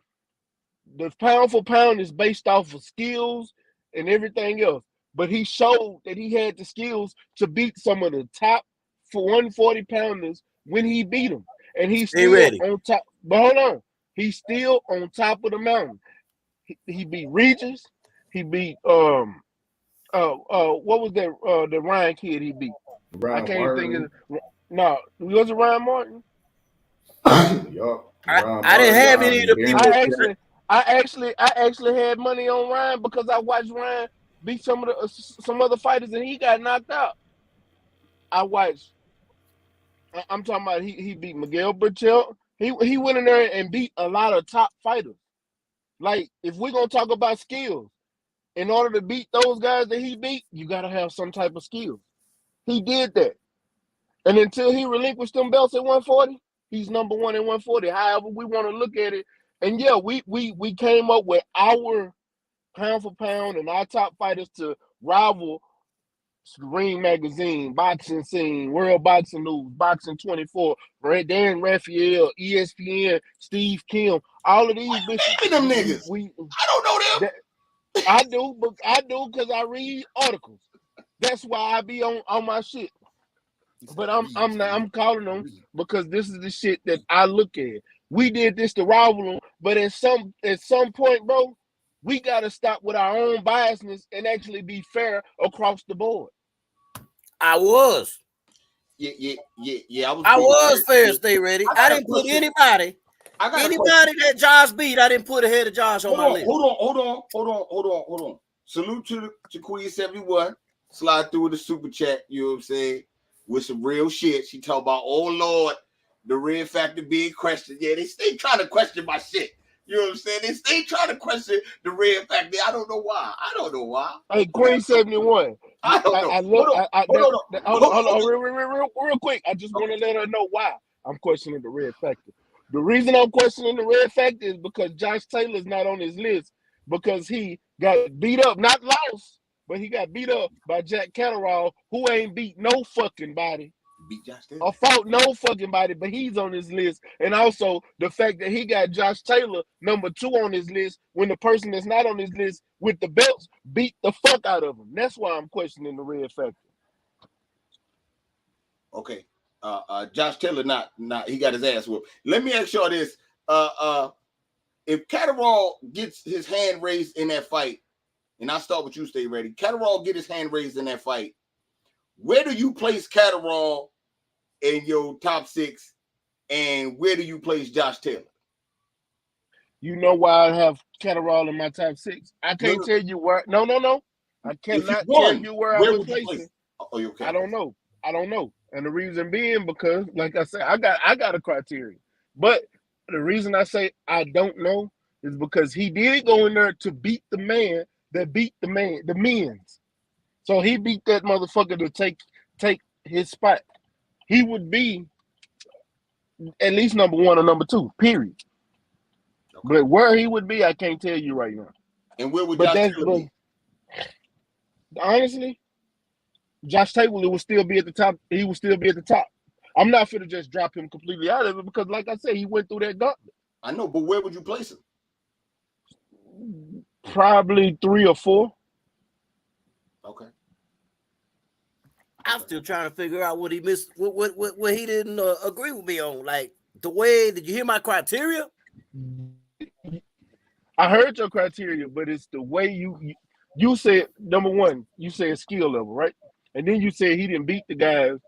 S16: The pound for pound is based off of skills and everything else. But he showed that he had the skills to beat some of the top 140 pounders when he beat them. And he's
S9: Stay
S16: still
S9: ready.
S16: on top. But hold on. He's still on top of the mountain. He beat Regis. He beat what was that the Ryan kid he beat? I
S4: Ryan
S16: can't even think
S4: Martin.
S16: of no, was it Ryan Martin?
S4: Yup.
S9: I didn't have any of the people.
S16: I actually had money on Ryan because I watched Ryan beat some other fighters and he got knocked out. I'm talking about he beat Miguel Berchelt. He went in there and beat a lot of top fighters. Like, if we're gonna talk about skills, in order to beat those guys that he beat, you gotta have some type of skills. He did that. And until he relinquished them belts at 140, he's number one in 140. However we want to look at it. And yeah, we came up with our pound for pound and our top fighters to rival Ring Magazine, Boxing Scene, World Boxing News, Boxing 24, Dan Raphael, ESPN, Steve Kim, all of these bitches.
S14: Them niggas. I don't know them.
S16: I do because I read articles. That's why I be on my shit. But I'm calling them because this is the shit that I look at. We did this to rival them, but at some point, bro, we gotta stop with our own biasness and actually be fair across the board.
S9: I was.
S14: Yeah.
S9: I was fair. Stay ready. I didn't put anybody that Josh beat. I didn't put ahead of Josh on my list.
S14: Hold on. Salute to Queen 71. Slide through the super chat. You know what I'm saying? With some real shit. She talk about, oh Lord, the red factor being questioned. Yeah, they stay trying to question my shit. You know what I'm saying? They stay trying to question the red factor. I don't know why.
S16: Hey, Queen 71.
S14: I don't know.
S16: Hold on, real quick. I just want to let her know why I'm questioning the red factor. The reason I'm questioning the red factor is because Josh Taylor's not on his list because he got beat up, not lost, but he got beat up by Jack Catterall, who ain't beat no fucking body.
S14: Beat Josh Taylor.
S16: Or fought no fucking body, but he's on his list. And also the fact that he got Josh Taylor number 2 on his list when the person that's not on his list with the belts beat the fuck out of him. That's why I'm questioning the red factor.
S14: Okay. Josh Taylor not he got his ass whooped. Let me ask y'all this. If Catterall gets his hand raised in that fight, and I'll start with you, stay ready. Catterall get his hand raised in that fight. Where do you place Catterall in your top 6? And where do you place Josh Taylor?
S16: You know why I have Catterall in my top 6? I can't tell you where. No. I cannot tell you where I would place him.
S14: Oh, you okay?
S16: I don't know. And the reason being because, like I said, I got a criteria. But the reason I say I don't know is because he did go in there to beat the man that beat the men's. So he beat that motherfucker to take his spot. He would be at least number 1 or number 2, period. Okay. But where he would be, I can't tell you right now.
S14: And where would Josh Taylor be?
S16: Honestly, Josh Taylor would still be at the top. He would still be at the top. I'm not finna just drop him completely out of it because, like I said, he went through that gauntlet.
S14: I know, but where would you place him?
S16: Probably 3 or 4.
S14: Okay.
S9: I'm still trying to figure out what he missed, what he didn't agree with me on. Like the way, did you hear my criteria?
S16: I heard your criteria, but it's the way you said, number 1, you said skill level, right? And then you said he didn't beat the guys,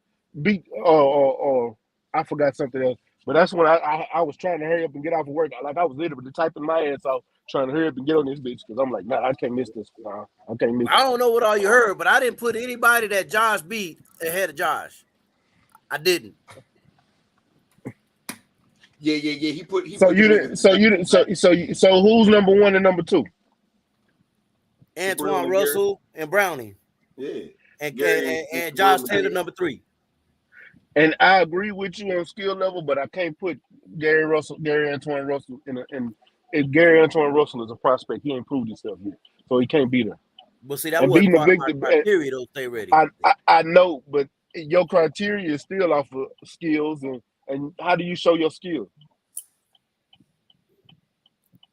S16: or I forgot something else. But that's when I was trying to hurry up and get off of work. Like I was literally typing my ass off, trying to hurry up and get on this bitch because I'm like, nah, I can't miss this. Nah, I can't miss.
S9: I don't know what all you heard, but I didn't put anybody that Josh beat ahead of Josh. I didn't.
S14: Yeah. He put.
S16: So who's number 1 and number 2?
S9: Antoine Russell and Brownie.
S14: Yeah.
S9: And Josh Taylor number 3.
S16: And I agree with you on skill level, but I can't put Gary Antoine Russell if Gary Antoine Russell is a prospect, he ain't proved himself yet, so he can't beat her.
S9: But see, that wasn't part of my criteria, though. Stay ready.
S16: I know, but your criteria is still off of skills, and how do you show your skills?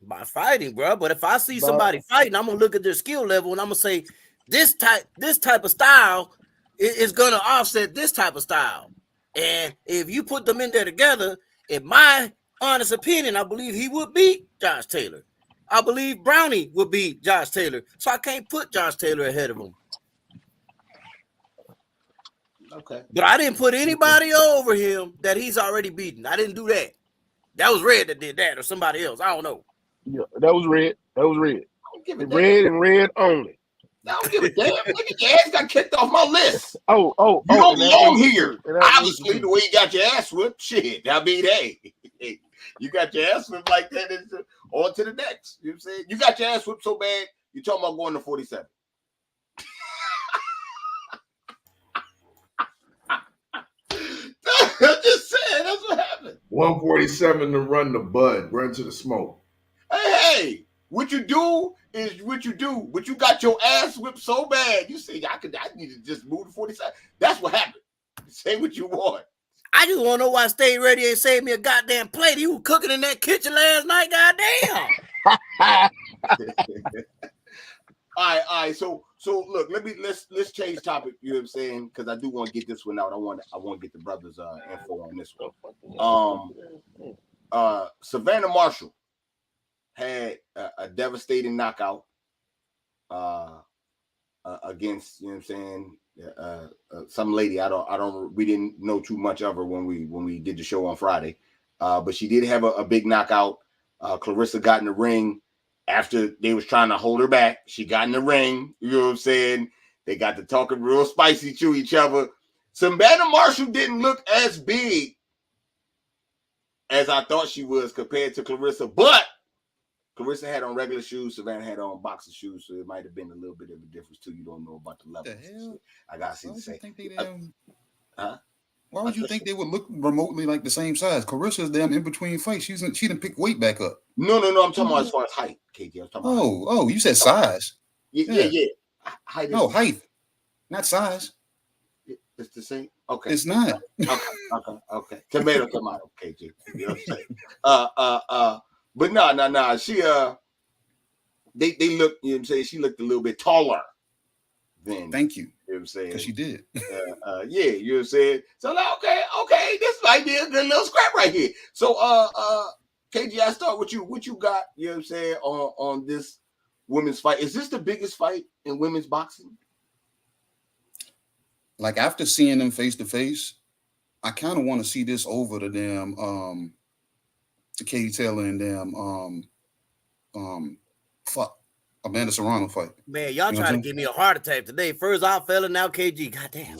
S9: By fighting, bro. But if I see
S16: By-
S9: somebody fighting, I'm gonna look at their skill level and I'm gonna say this type of style is gonna offset this type of style. And if you put them in there together, in my honest opinion, I believe he would beat Josh Taylor. I believe Brownie would beat Josh Taylor. So I can't put Josh Taylor ahead of him.
S14: Okay.
S9: But I didn't put anybody over him that he's already beaten. I didn't do that. That was Red that did that, or somebody else. I don't know.
S16: Yeah, that was Red. That was Red.
S14: Give a
S16: Red and Red only.
S14: I don't give a damn. Nigga, your ass got kicked off my list.
S16: Oh,
S14: you don't belong
S16: and
S14: here.
S16: and
S14: Obviously, the way you got your ass whipped, shit. I mean, hey, you got your ass whipped like that. On to the next. You know what I'm saying? You got your ass whipped so bad, you're talking about going to 47. I'm just saying, that's what happened.
S4: 147 to run the bud, run to the smoke.
S14: Hey, what you do is what you do. But you got your ass whipped so bad, you say, I need to just move to 47. That's what happened. Say what you want.
S9: I just want to know why Stay Ready ain't saved me a goddamn plate. He was cooking in that kitchen last night, goddamn.
S14: All right. So look, let's change topic. You know what I'm saying? Because I do want to get this one out. I want to get the brothers' info on this one. Savannah Marshall had a devastating knockout against, you know what I'm saying, some lady. We didn't know too much of her when we did the show on Friday, but she did have a big knockout. Clarissa got in the ring after they was trying to hold her back. She got in the ring, you know what I'm saying? They got to talking real spicy to each other. Savannah Marshall didn't look as big as I thought she was compared to Clarissa, but Clarissa had on regular shoes, Savannah had on boxer shoes, so it might have been a little bit of a difference too. You don't know about the levels. The hell? I gotta see the same.
S15: Why would you think they would look remotely like the same size? Carissa's damn in between fights. She didn't pick weight back up.
S14: No. I'm talking about as far as height, KG. I'm talking about
S15: you said size.
S14: Yeah. Height.
S15: No, height, not size.
S14: It's the same. Okay.
S15: It's not.
S14: Okay. Tomato, KG. You know what I'm saying? But no. She they look, you know what I'm saying? She looked a little bit taller than.
S15: Thank you.
S14: You know what I'm saying?
S15: Because she did.
S14: Yeah, you know what I'm saying? So like, okay, this might be a good little scrap right here. So KG, I start with you. What you got, you know what I'm saying, on this women's fight? Is this the biggest fight in women's boxing?
S15: Like after seeing them face to face, I kind of want to see this over the damn the Katie Taylor and damn Amanda Serrano fight.
S9: Man, y'all trying to give me a heart attack today. First I fell and now KG. Goddamn.
S15: You know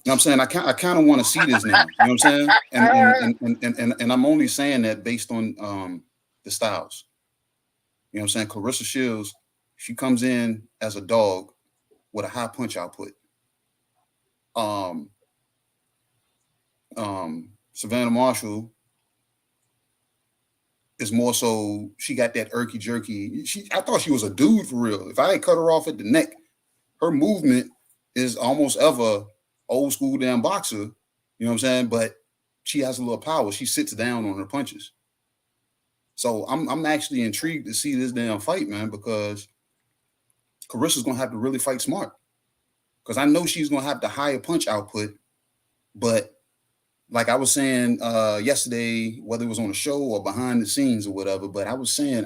S15: what I'm saying? I kind of want to see this now. You know what I'm saying? And I'm only saying that based on the styles. You know what I'm saying? Clarissa Shields, she comes in as a dog with a high punch output. Savannah Marshall is more so, she got that irky jerky. I thought she was a dude for real. If I had cut her off at the neck, her movement is almost ever old school damn boxer. You know what I'm saying? But she has a little power. She sits down on her punches. So I'm actually intrigued to see this damn fight, man, because Carissa's gonna have to really fight smart. Because I know she's gonna have the higher punch output, but like I was saying yesterday, whether it was on the show or behind the scenes or whatever, but I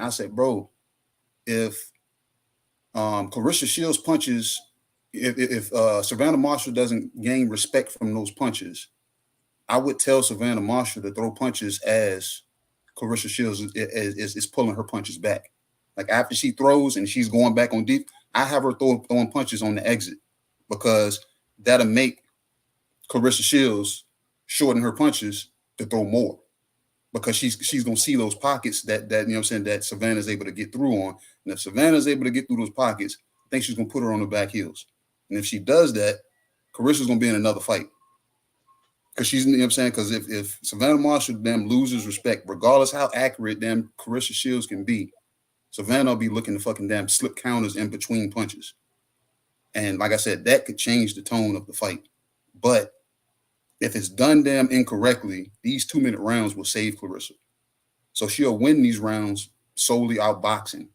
S15: said, bro, if Clarissa Shields punches, if Savannah Marshall doesn't gain respect from those punches, I would tell Savannah Marshall to throw punches as Clarissa Shields is pulling her punches back. Like after she throws and she's going back on deep, I have her throwing punches on the exit, because that'll make Clarissa Shields shorten her punches to throw more, because she's gonna see those pockets that you know what I'm saying, that Savannah's able to get through on. And if Savannah's able to get through those pockets, I think she's gonna put her on the back heels. And if she does that, Carissa's gonna be in another fight. Because she's, you know what I'm saying, because if Savannah Marshall damn loses respect, regardless how accurate damn Clarissa Shields can be, Savannah will be looking to fucking damn slip counters in between punches. And like I said, that could change the tone of the fight. But if it's done damn incorrectly, these 2-minute rounds will save Clarissa. So she'll win these rounds solely outboxing.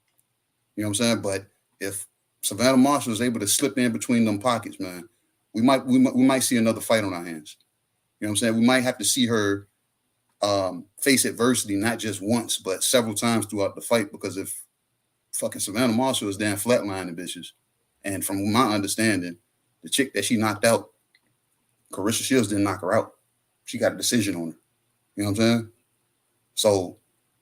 S15: You know what I'm saying? But if Savannah Marshall is able to slip in between them pockets, man, we might see another fight on our hands. You know what I'm saying? We might have to see her face adversity not just once, but several times throughout the fight, because if fucking Savannah Marshall is damn flatlining bitches, and from my understanding, the chick that she knocked out, Clarissa Shields didn't knock her out. She got a decision on her. You know what I'm saying? So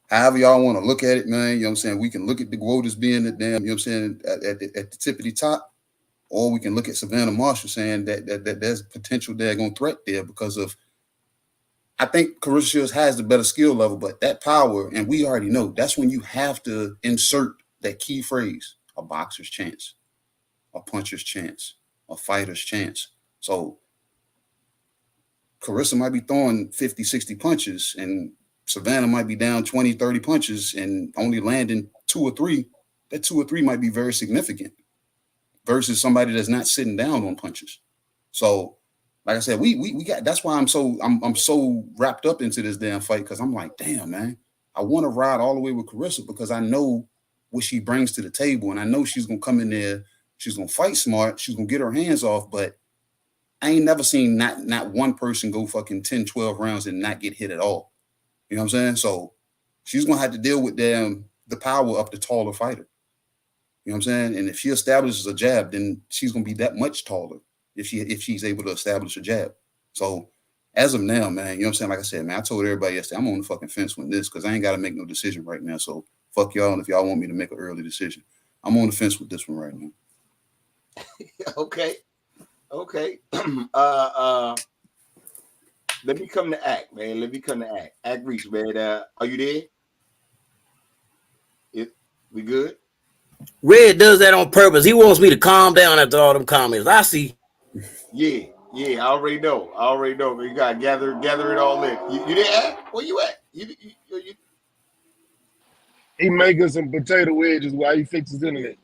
S15: however y'all want to look at it, man, you know what I'm saying? We can look at the quotas being the damn, you know what I'm saying, at the tip of the top, or we can look at Savannah Marshall saying that there's potential daggone threat there because of, I think Clarissa Shields has the better skill level, but that power, and we already know, that's when you have to insert that key phrase, a boxer's chance, a puncher's chance, a fighter's chance. So Clarissa might be throwing 50, 60 punches, and Savannah might be down 20, 30 punches and only landing 2 or 3. That 2 or 3 might be very significant versus somebody that's not sitting down on punches. So, like I said, we got, that's why I'm so wrapped up into this damn fight, because I'm like, damn, man, I want to ride all the way with Clarissa because I know what she brings to the table, and I know she's gonna come in there, she's gonna fight smart, she's gonna get her hands off, but I ain't never seen not one person go fucking 10, 12 rounds and not get hit at all. You know what I'm saying? So she's gonna have to deal with the power of the taller fighter. You know what I'm saying? And if she establishes a jab, then she's gonna be that much taller if she's able to establish a jab. So as of now, man, you know what I'm saying? Like I said, man, I told everybody yesterday, I'm on the fucking fence with this because I ain't gotta make no decision right now. So fuck y'all, and if y'all want me to make an early decision, I'm on the fence with this one right now.
S14: Okay. Let me come to Act, man. Act Reach, man. Are you there? We good?
S9: Red does that on purpose. He wants me to calm down after all them comments. I see.
S14: Yeah. I already know. You gotta gather it all in. You there, Act? Where you at? You
S16: He making some potato wedges while he fixes his internet.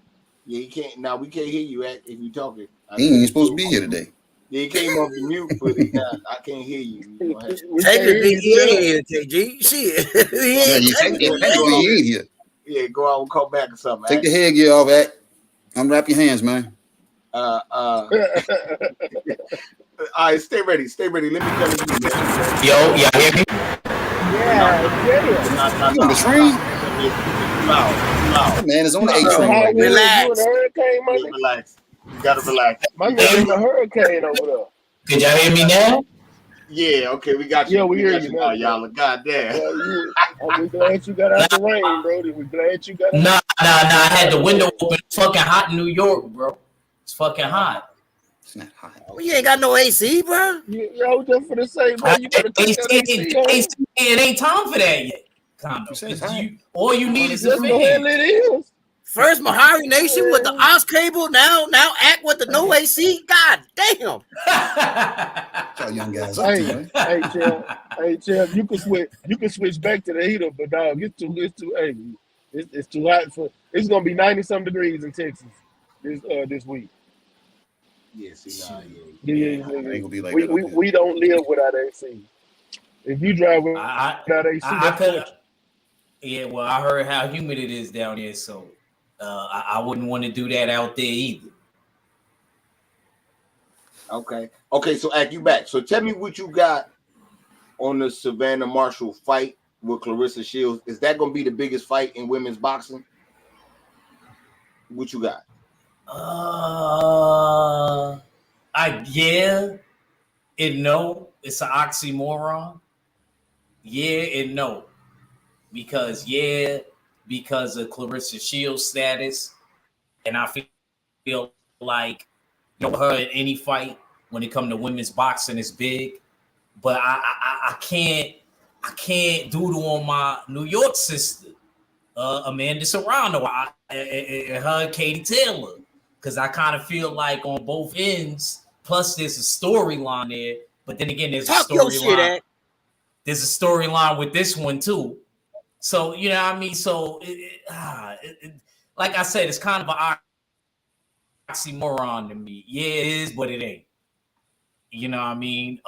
S14: Yeah, he can't. Now we can't hear you, Act, if you talking.
S15: He ain't supposed to be here today.
S14: Yeah, he came off the mute, but I can't hear you.
S9: Technically, he ain't here, KG. Shit.
S15: Technically, he ain't here.
S14: Yeah, go out and come back or something.
S15: Take the headgear off, Act. Unwrap your hands, man.
S14: All right, stay ready. Let me come to you, man.
S2: Yo, y'all hear me?
S15: You on the train? That man is on the A train right now.
S14: Relax. You gotta relax.
S16: My nigga's a hurricane over there.
S2: Could y'all hear me now?
S14: Yeah, okay, we got you.
S16: Yeah, we hear you now,
S14: y'all. Goddamn.
S16: We glad you got out the rain, bro. We glad you got out.
S2: Nah. I had the window open. It's fucking hot in New York, bro. It's fucking hot.
S15: It's not hot.
S9: Well, you ain't got no AC, bro.
S16: Yo, just for the same, bro. You better take that AC on.
S2: It ain't time for that yet. All you need is a fan.
S16: It is.
S9: First Mahari Nation with the OS cable, now Act with the no AC. God damn.
S15: Y'all young guys.
S16: Hey, Champ, you can switch back to the heater, but dog, it's too hot for. It's gonna be 90-some degrees in Texas this week.
S14: Yeah, see,
S16: we don't live without AC. If you drive without AC,
S2: yeah, well, I heard how humid it is down there, so I wouldn't want to do that out there either.
S14: Okay, so Act, you back. So tell me what you got on the Savannah Marshall fight with Clarissa Shields. Is that going to be the biggest fight in women's boxing? What you got?
S2: Yeah and no. It's an oxymoron. Yeah and no. Because of Clarissa Shields' status, and I feel like her in any fight when it comes to women's boxing is big, but I can't doodle on my New York sister, Amanda Serrano, and her and Katie Taylor, because I kind of feel like on both ends. Plus, there's a storyline there, but then again, there's a storyline. There's a storyline with this one too. So, you know what I mean? So, like I said, it's kind of an oxymoron to me. Yeah, it is, but it ain't. You know what I mean?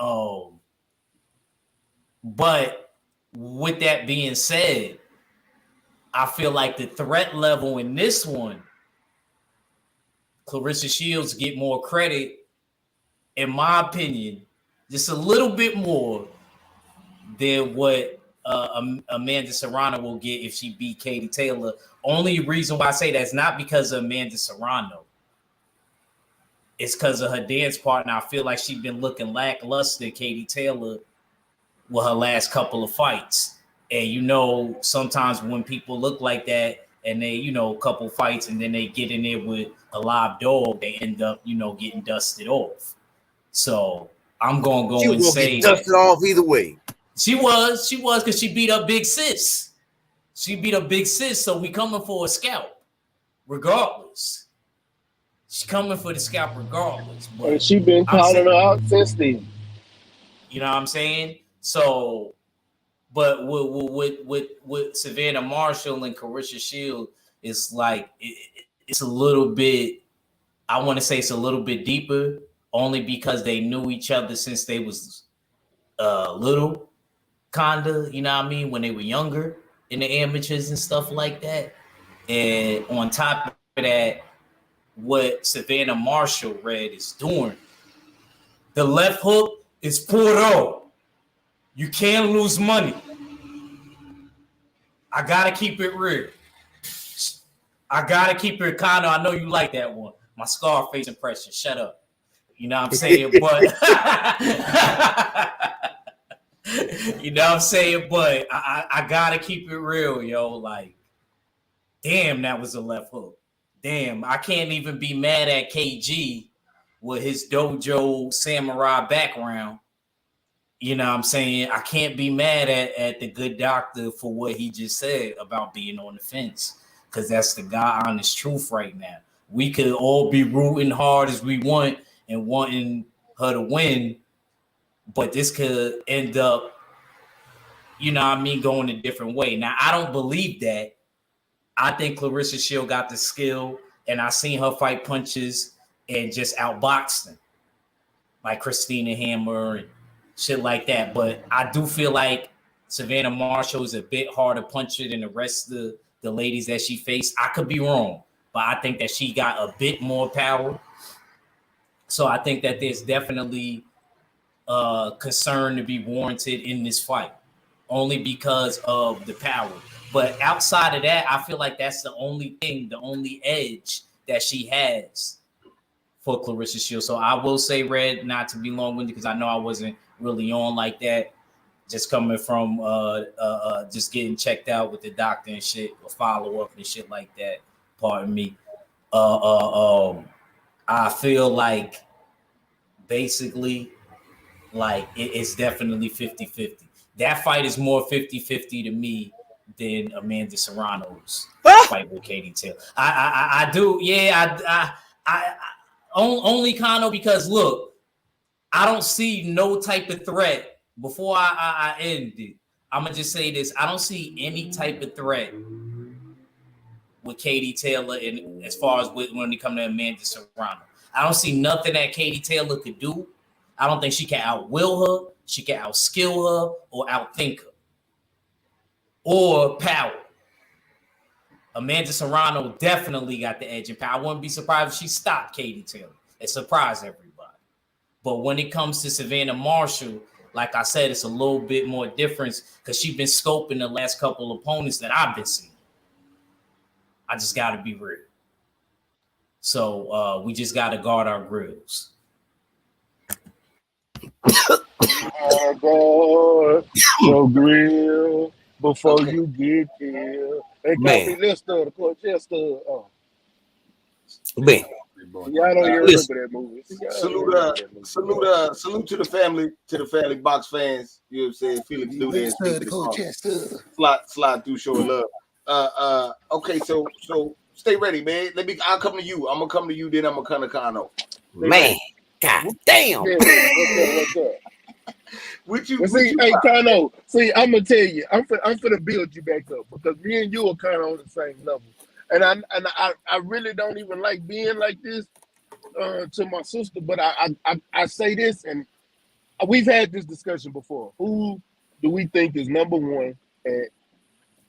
S2: But with that being said, I feel like the threat level in this one, Clarissa Shields get more credit, in my opinion, just a little bit more than what Amanda Serrano will get if she beat Katie Taylor. Only reason why I say that's not because of Amanda Serrano. It's because of her dance partner. I feel like she's been looking lackluster, Katie Taylor, with her last couple of fights. And you know, sometimes when people look like that and they, you know, a couple fights and then they get in there with a live dog, they end up, you know, getting dusted off. So I'm gonna go and say
S9: get dusted off either way.
S2: She was because she beat up Big Sis. She beat up Big Sis, so we coming for a scalp, regardless. She's coming for the scalp regardless. But
S16: and she been calling her out since then.
S2: You know what I'm saying? So, but with Savannah Marshall and Clarissa Shields, it's like it's a little bit. I want to say it's a little bit deeper, only because they knew each other since they was little, kinda. You know what I mean? When they were younger in the amateurs and stuff like that. And on top of that, what Savannah Marshall is doing, the left hook is puro. You can't lose money. I gotta keep it real. I gotta keep it kind of. I know you like that one. My Scarface impression. Shut up. You know what I'm saying? But you know what I'm saying? But I gotta keep it real, yo. Like, damn, that was a left hook. Damn, I can't even be mad at KG with his dojo samurai background. You know what I'm saying? I can't be mad at the good doctor for what he just said about being on the fence, because that's the God honest truth right now. We could all be rooting hard as we want and wanting her to win, but this could end up, you know what I mean, going a different way. Now, I don't believe that. I think Clarissa Shields got the skill, and I seen her fight punches and just outbox them, like Christina Hammer and shit like that. But I do feel like Savannah Marshall is a bit harder puncher than the rest of the ladies that she faced. I could be wrong, but I think that she got a bit more power. So I think that there's definitely concern to be warranted in this fight, only because of the power. But outside of that, I feel like that's the only thing, the only edge that she has for Clarissa Shields. So I will say, Red, not to be long-winded, because I know I wasn't really on like that, just coming from just getting checked out with the doctor and shit, or follow-up and shit like that. Pardon me. I feel like basically, like it's definitely 50-50. That fight is more 50-50 to me than Amanda Serrano's fight with Katie Taylor. I do, yeah. I only kind of because look, I don't see no type of threat. Before I end it, I'm gonna just say this: I don't see any type of threat with Katie Taylor, and as far as when it comes to Amanda Serrano, I don't see nothing that Katie Taylor could do. I don't think she can outwill her, she can outskill her, or outthink her, or power. Amanda Serrano definitely got the edge in power. I wouldn't be surprised if she stopped Katie Taylor and surprised everybody. But when it comes to Savannah Marshall, like I said, it's a little bit more difference because she's been scoping the last couple of opponents that I've been seeing. I just got to be real. So we just got to guard our grills.
S16: Guard your grill before you get killed. They call me Lester, the coach Lester.
S9: Man.
S16: Y'all don't even remember that movie.
S14: Salute to the family box fans. You know what I'm saying? Felix do this. Slide through, show love. Okay, so stay ready, man. I'll come to you. I'm gonna come to you, then I'm gonna come to Kano.
S9: Man, god damn.
S16: Yeah, what's up?
S14: Hey,
S16: Kano. See, I'm gonna tell you, I'm finna build you back up because me and you are kind of on the same level. And I really don't even like being like this to my sister, but I say this, and we've had this discussion before. Who do we think is number one at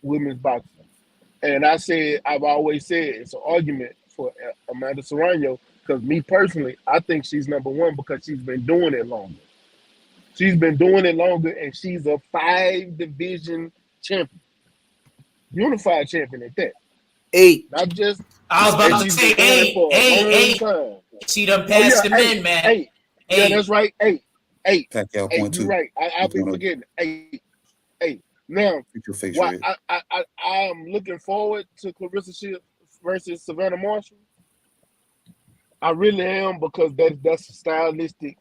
S16: women's boxing? And I've always said it's an argument for Amanda Serrano because me personally, I think she's number one because she's been doing it longer. She's been doing it longer, and she's a 5-division champion, unified champion at that.
S9: 8.
S16: Not just.
S2: I was about to say 8. She done passed the men, man.
S16: 8. Yeah, that's right. 8.
S15: Pacquiao
S16: 8. You're right. I'll be forgetting 8. Now, I'm looking forward to Clarissa Shields versus Savannah Marshall. I really am because that's a stylistic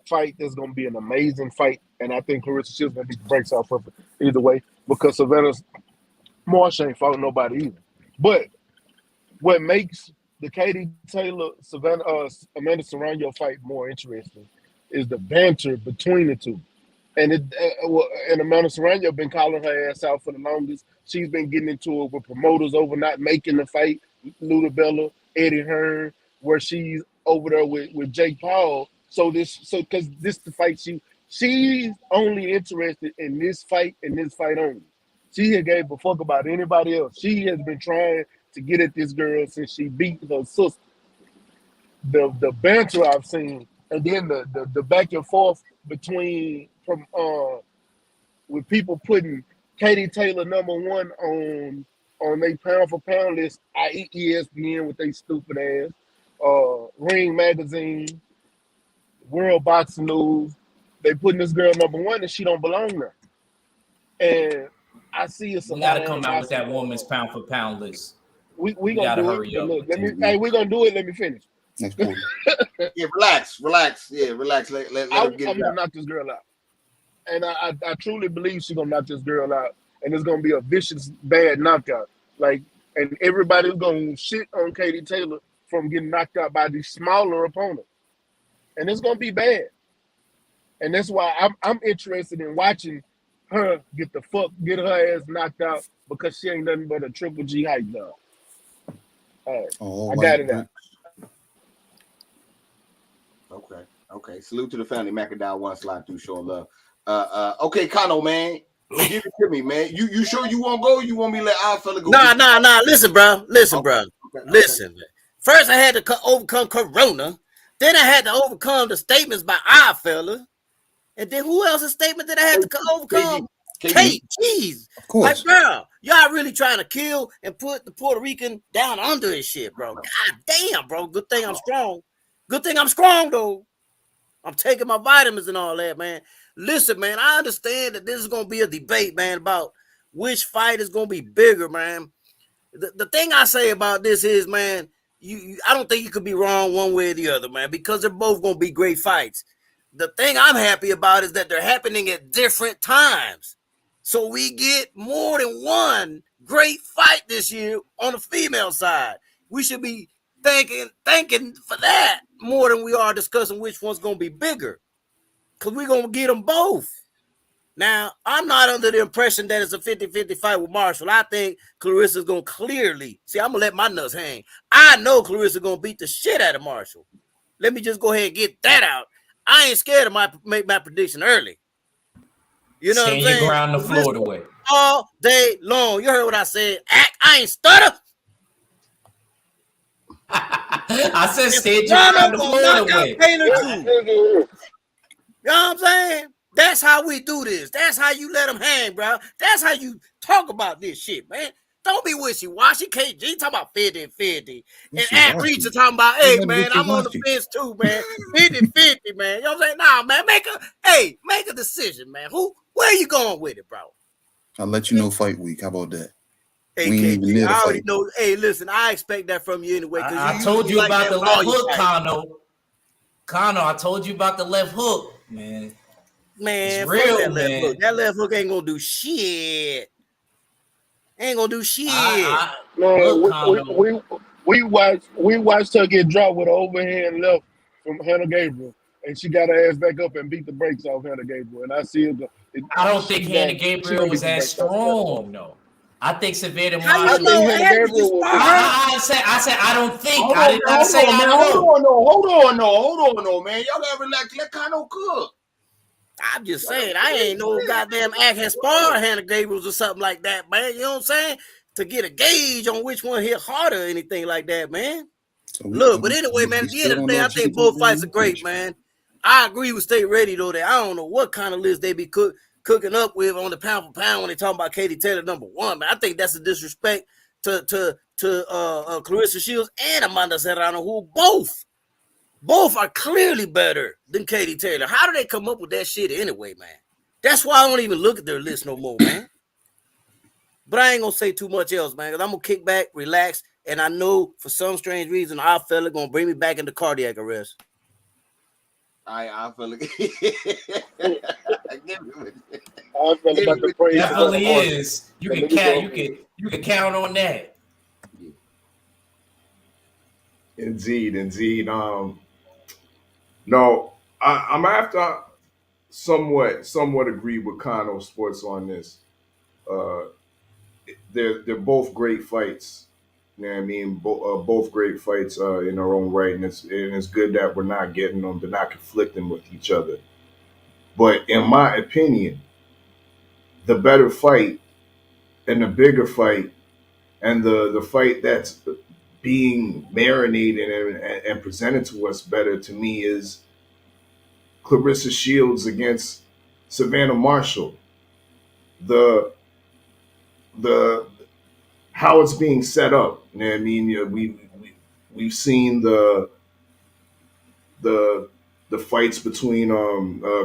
S16: fight that's going to be an amazing fight, and I think Clarissa Shields going to beat the brakes off of it either way because Savannah Marshall ain't fought nobody either. But what makes the Katie Taylor Amanda Serrano fight more interesting is the banter between the two. And and Amanda Serrano been calling her ass out for the longest. She's been getting into it with promoters over not making the fight, Luda Bella, Eddie Hearn, where she's over there with Jake Paul. Because this the fight she's only interested in this fight and this fight only. She had gave a fuck about anybody else. She has been trying to get at this girl since she beat her sister. The banter I've seen, and then the back and forth between with people putting Katie Taylor number one on their pound for pound list, i.e. ESPN with their stupid ass, Ring Magazine, World Boxing News, they putting this girl number one and she don't belong there. And I see it's
S2: we gotta come out with that woman's pound for pound list.
S16: We gonna do it. Look, we're gonna do it. Let me finish.
S14: Yeah, relax. Yeah, relax. Let her get it
S16: I'm gonna knock this girl out, and I truly believe she's gonna knock this girl out, and it's gonna be a vicious, bad knockout. And everybody's gonna shit on Katie Taylor from getting knocked out by these smaller opponents, and it's gonna be bad. And that's why I'm interested in watching her get her ass knocked out because she ain't nothing but a Triple G hype dog. All right, I got it out.
S14: Okay. Salute to the family. Macadam one slide through showing love. Okay, Kano, man. Give it to me, man. You sure you won't go? You want me to let our fella go?
S9: Nah. Listen, bro. Listen. Man. First, I had to overcome Corona. Then I had to overcome the statements by our fella. And then who else's statement did I have to overcome? Kate. Jeez. Of course. Like, bro, y'all really trying to kill and put the Puerto Rican down under his shit, bro. God damn, bro. Good thing I'm strong. Good thing I'm strong, though. I'm taking my vitamins and all that, man. Listen, man, I understand that this is going to be a debate, man, about which fight is going to be bigger, man. The thing I say about this is, man, I don't think you could be wrong one way or the other, man, because they're both going to be great fights. The thing I'm happy about is that they're happening at different times. So we get more than one great fight this year on the female side. We should be thanking for that more than we are discussing which one's going to be bigger, because we're going to get them both. Now, I'm not under the impression that it's a 50-50 fight with Marshall. I think Clarissa's going to clearly, I'm going to let my nuts hang. I know Clarissa's going to beat the shit out of Marshall. Let me just go ahead and get that out. I ain't scared to make my prediction early. You know what I'm saying?
S2: Stand your ground the Florida way.
S9: All day long. You heard what I said. I ain't stutter.
S2: I said stand your ground the Florida way.
S9: You know what I'm saying? That's how we do this. That's how you let them hang, bro. That's how you talk about this shit, man. Don't be wishy-washy. KG talking about 50-50. And At Reacher talking about, hey, man, I'm on the fence too, man. 50-50, man. You know what I'm saying? Nah, man, make a decision, man. Where you going with it, bro?
S15: I'll let you know fight week. How about that?
S9: Hey, KG, I already know. Hey, listen, I expect that from you anyway.
S2: I told you about the left hook, Kano. I told you about the left hook, man.
S9: Man,
S2: it's real,
S9: that
S2: man.
S9: Left hook. That left hook ain't gonna do shit. Ain't gonna do shit.
S16: We watched her get dropped with an overhand left from Hannah Gabriel, and she got her ass back up and beat the brakes off Hannah Gabriel. And I see it.
S2: I don't think Hannah Gabriel was as strong, though. I think Savannah Marshall.
S14: I said I don't think. I did not say I don't. Hold on, man. Y'all gotta relax. Let Kano cook.
S9: I'm just saying, I ain't no goddamn act has sparred Hannah Gabriels or something like that, man. You know what I'm saying? To get a gauge on which one hit harder or anything like that, man. Look, but anyway, man, at the end of the day, I think both fights are great, man. I agree with Stay Ready, though, that I don't know what kind of list they be cooking up with on the pound for pound when they talking about Katie Taylor #1, man. I think that's a disrespect to Clarissa Shields and Amanda Serrano, who both are clearly better than Katie Taylor. How do they come up with that shit anyway, man? That's why I don't even look at their list no more, man. But I ain't gonna say too much else, man, because I'm gonna kick back, relax, and I know for some strange reason our fella gonna bring me back into cardiac arrest.
S14: I feel like
S17: definitely is. You can count on that.
S4: Indeed. No, I'm gonna have to somewhat agree with Kano Sports on this. They're both great fights. You know what I mean? Both great fights in their own right, and it's good that we're not getting them. They're not conflicting with each other. But in my opinion, the better fight and the bigger fight and the fight that's being marinated and presented to us better to me is Clarissa Shields against Savannah Marshall. The how it's being set up. You know what I mean? You know, we've seen the fights between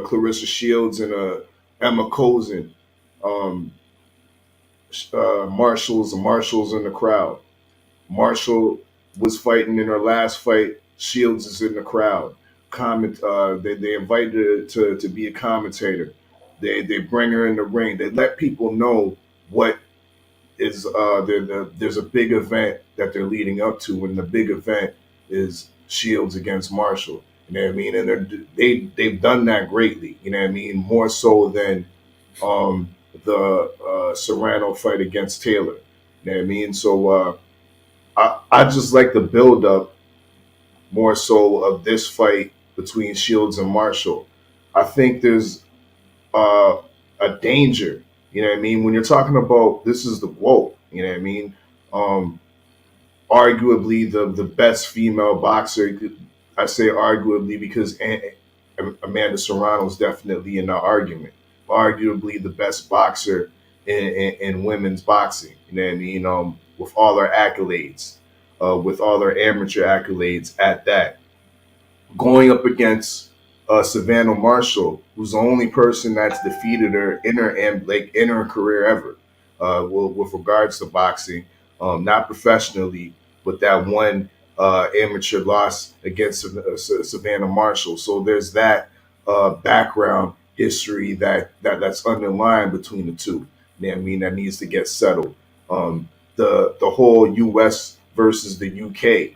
S4: Clarissa Shields and Emma Cozen. Marshall's in the crowd. Marshall was fighting in her last fight. Shields is in the crowd. They invited her to be a commentator. They bring her in the ring. They let people know what is there's a big event that they're leading up to, and the big event is Shields against Marshall. You know what I mean? And they've done that greatly. You know what I mean? More so than the Serrano fight against Taylor. You know what I mean? So I just like the build up more so of this fight between Shields and Marshall. I think there's a danger. You know what I mean? When you're talking about this is the GOAT, you know what I mean? Arguably the best female boxer. I say arguably because Amanda Serrano is definitely in the argument. Arguably the best boxer in women's boxing. You know what I mean? With all her accolades, with all her amateur accolades at that. Going up against Savannah Marshall, who's the only person that's defeated her in her career ever, with regards to boxing, not professionally, but that one amateur loss against Savannah Marshall. So there's that background history that's underlined between the two. You know what I mean? That needs to get settled. The whole U.S. versus the U.K.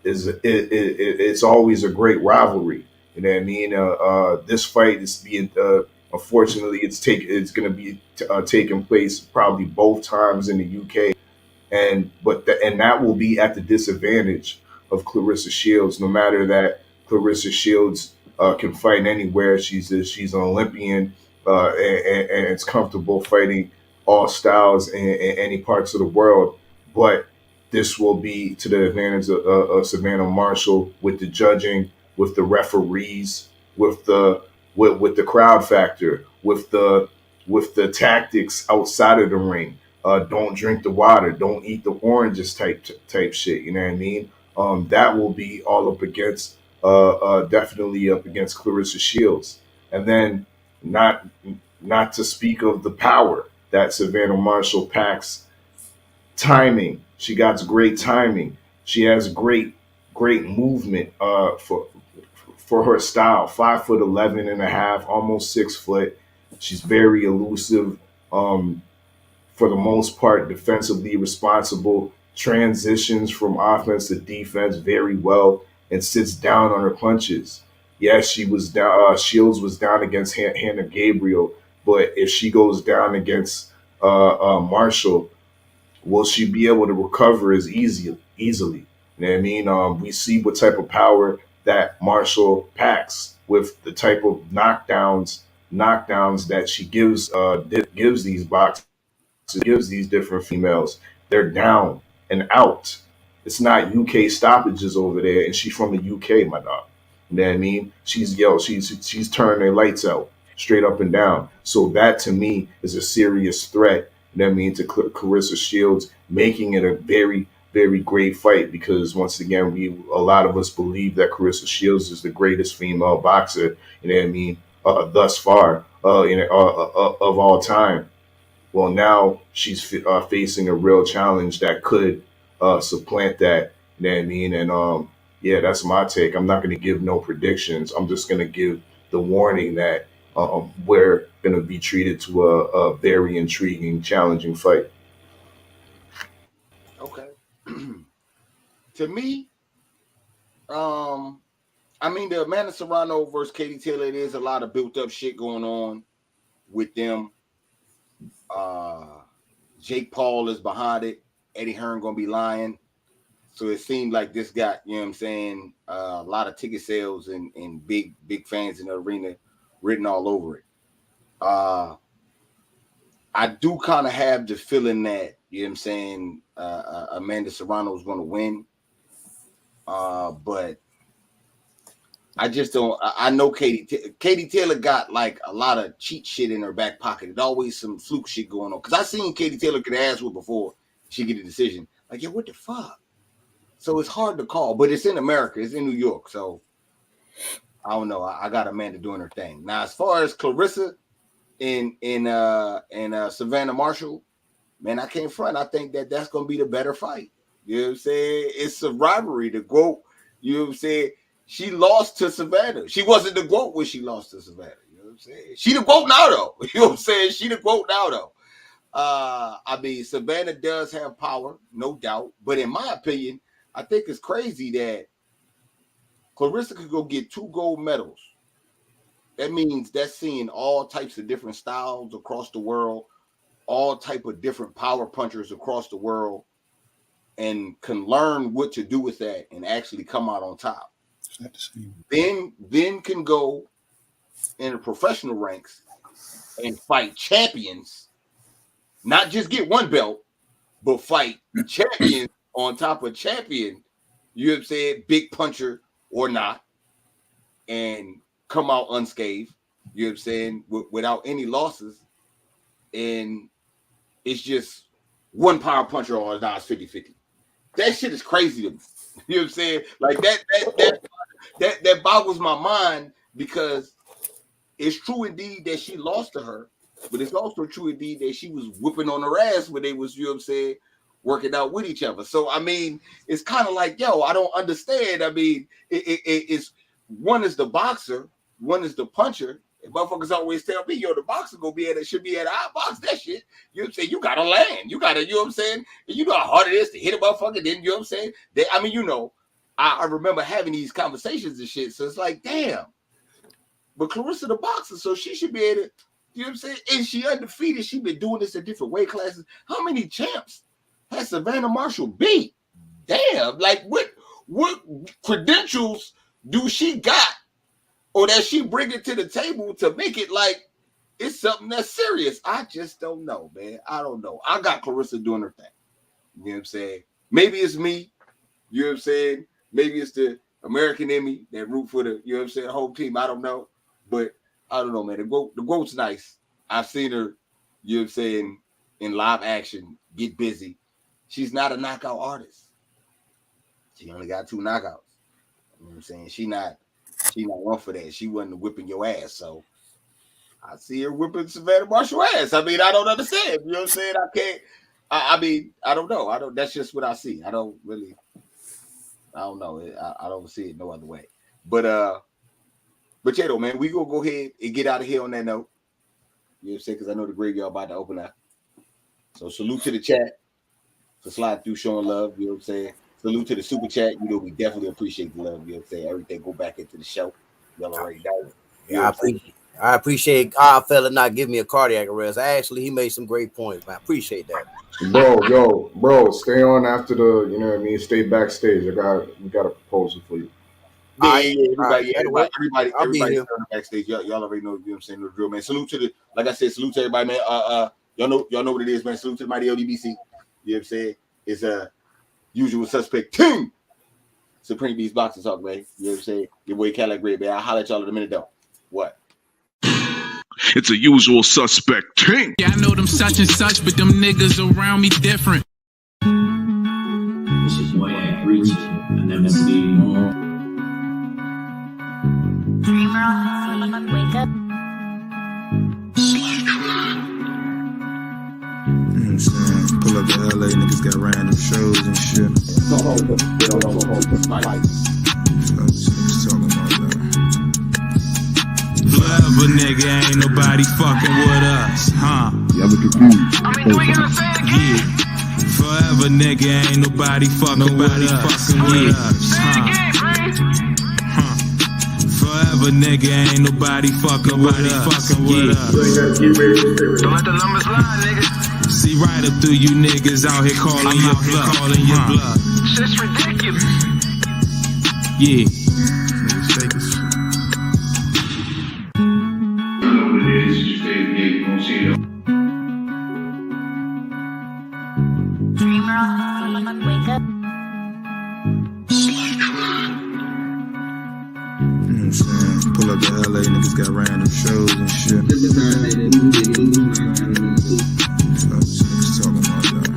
S4: It's always a great rivalry. You know what I mean? This fight is being unfortunately it's going to be taking place probably both times in the UK, and that will be at the disadvantage of Clarissa Shields. No matter that Clarissa Shields can fight anywhere, she's an Olympian and it's comfortable fighting all styles in any parts of the world, but this will be to the advantage of Savannah Marshall with the judging, with the referees, with the crowd factor, with the tactics outside of the ring. Don't drink the water, don't eat the oranges type shit. You know what I mean? That will be all up against definitely up against Clarissa Shields, and then not to speak of the power that Savannah Marshall packs. Timing. She got great timing. She has great movement for her style. 5'11" and a half, almost 6 foot. She's very elusive. For the most part, defensively responsible. Transitions from offense to defense very well and sits down on her punches. Yes, she was down. Shields was down against Hannah Gabriel, but if she goes down against Marshall, will she be able to recover as easily? You know what I mean? We see what type of power that Marshall packs with the type of knockdowns knockdowns that she gives these boxers, gives these different females, they're down and out. It's not UK stoppages over there, and she's from the UK, my dog. You know what I mean? She's turning their lights out straight up and down. So that to me is a serious threat. You know what I mean, to Clarissa Shields, making it a very, very great fight, because once again, a lot of us believe that Clarissa Shields is the greatest female boxer. You know what I mean? Thus far, of all time. Well, now she's facing a real challenge that could supplant that. You know what I mean? And yeah, that's my take. I'm not going to give no predictions. I'm just going to give the warning that we're going to be treated to a very intriguing, challenging fight.
S14: Okay. To me, I mean, the Amanda Serrano versus Katie Taylor, there's a lot of built up shit going on with them. Jake Paul is behind it. Eddie Hearn gonna be lying. So it seemed like this got, you know what I'm saying, a lot of ticket sales and big fans in the arena written all over it. I do kind of have the feeling that, you know what I'm saying, Amanda Serrano is going to win. But I just don't. I know Katie Taylor got like a lot of cheat shit in her back pocket. There's always some fluke shit going on. Because I seen Katie Taylor get her ass whipped before she get a decision. Like, yeah, what the fuck? So it's hard to call, but it's in America. It's in New York. So I don't know. I got Amanda doing her thing. Now, as far as Clarissa and Savannah Marshall, man, I can't front. I think that's going to be the better fight. You know what I'm saying? It's a rivalry. The GOAT, you know what I'm saying? She lost to Savannah. She wasn't the GOAT when she lost to Savannah. You know what I'm saying? She the GOAT now, though. You know what I'm saying? She the GOAT now, though. I mean, Savannah does have power, no doubt. But in my opinion, I think it's crazy that Clarissa could go get 2 gold medals. That means that's seeing all types of different styles across the world, all type of different power punchers across the world, and can learn what to do with that and actually come out on top. Then can go in the professional ranks and fight champions, not just get 1 belt, but fight champions on top of champion, you know what I'm saying, big puncher or not, and come out unscathed, you know what I'm saying, without any losses. And it's just 1 power puncher or not, it's 50-50. That shit is crazy to me. You know what I'm saying? Like that boggles my mind, because it's true indeed that she lost to her, but it's also true indeed that she was whipping on her ass when they was, you know what I'm saying, working out with each other. So, I mean, it's kind of like, yo, I don't understand. I mean, it's one is the boxer, one is the puncher. And motherfuckers always tell me, yo, the boxer should be at outbox that shit. You know what I'm saying? You gotta land. You gotta, you know what I'm saying? And you know how hard it is to hit a motherfucker, then, you know what I'm saying? I mean, you know, I remember having these conversations and shit. So it's like, damn. But Clarissa the boxer, so she should be able to, you know what I'm saying? And she undefeated. She been doing this in different weight classes. How many champs has Savannah Marshall beat? Damn, like what credentials do she got, or that she bring it to the table to make it like it's something that's serious? I just don't know, man. I don't know. I got Clarissa doing her thing. You know what I'm saying? Maybe it's me. You know what I'm saying? Maybe it's the American in me that root for the, you know what I'm saying, whole team. I don't know. But I don't know, man. The GOAT's nice. I've seen her, you know what I'm saying, in live action, get busy. She's not a knockout artist. She only got 2 knockouts. You know what I'm saying? She not one for that. She wasn't whipping your ass. So I see her whipping Savannah Marshall ass. I mean, I don't understand. You know what I'm saying? I mean, I don't know. That's just what I see. I don't know. I don't see it no other way. But yeah, though, man, we gonna go ahead and get out of here on that note. You know what I'm saying? Because I know the graveyard about to open up. So salute to the chat for sliding through, showing love. You know what I'm saying? Salute to the super chat. You know, we definitely appreciate the love. You know what I'm saying? Everything go back into the show. Y'all already know.
S9: Yeah, I appreciate our fella not giving me a cardiac arrest. He made some great points, man. I appreciate that.
S4: Bro, stay on after the, you know what I mean? Stay backstage. We got a proposal for you.
S14: Everybody
S9: I'll be here.
S14: on the backstage. Y'all already know, you know what I'm saying, the drill, man. Salute to the, like I said, salute to everybody, man. Y'all know what it is, man. Salute to the mighty LDBC. You know what I'm saying? It's a usual suspect team. Supreme Beast Boxing Talk, man. You know what I'm saying? Your boy Cadillac Red, man. I'll holler at y'all in a minute, though. What?
S13: It's a usual suspect team.
S18: Yeah, I know them such and such, but them niggas around me different.
S19: It's your boy at Reach. I never see you more.
S5: Wake up. Pull up to LA, niggas got random shows and shit.
S18: Forever, nigga, ain't nobody fucking with us, huh?
S5: Y'all be confused.
S18: Yeah. Forever, nigga, ain't nobody fucking with us, huh? Forever, nigga, ain't nobody fucking with us. Don't let the numbers lie, nigga. See right up through you niggas out here calling your bluff. Shit's ridiculous. Yeah.
S5: Wake up. Pull up to LA, niggas got random shows and shit. Niggas talking about that.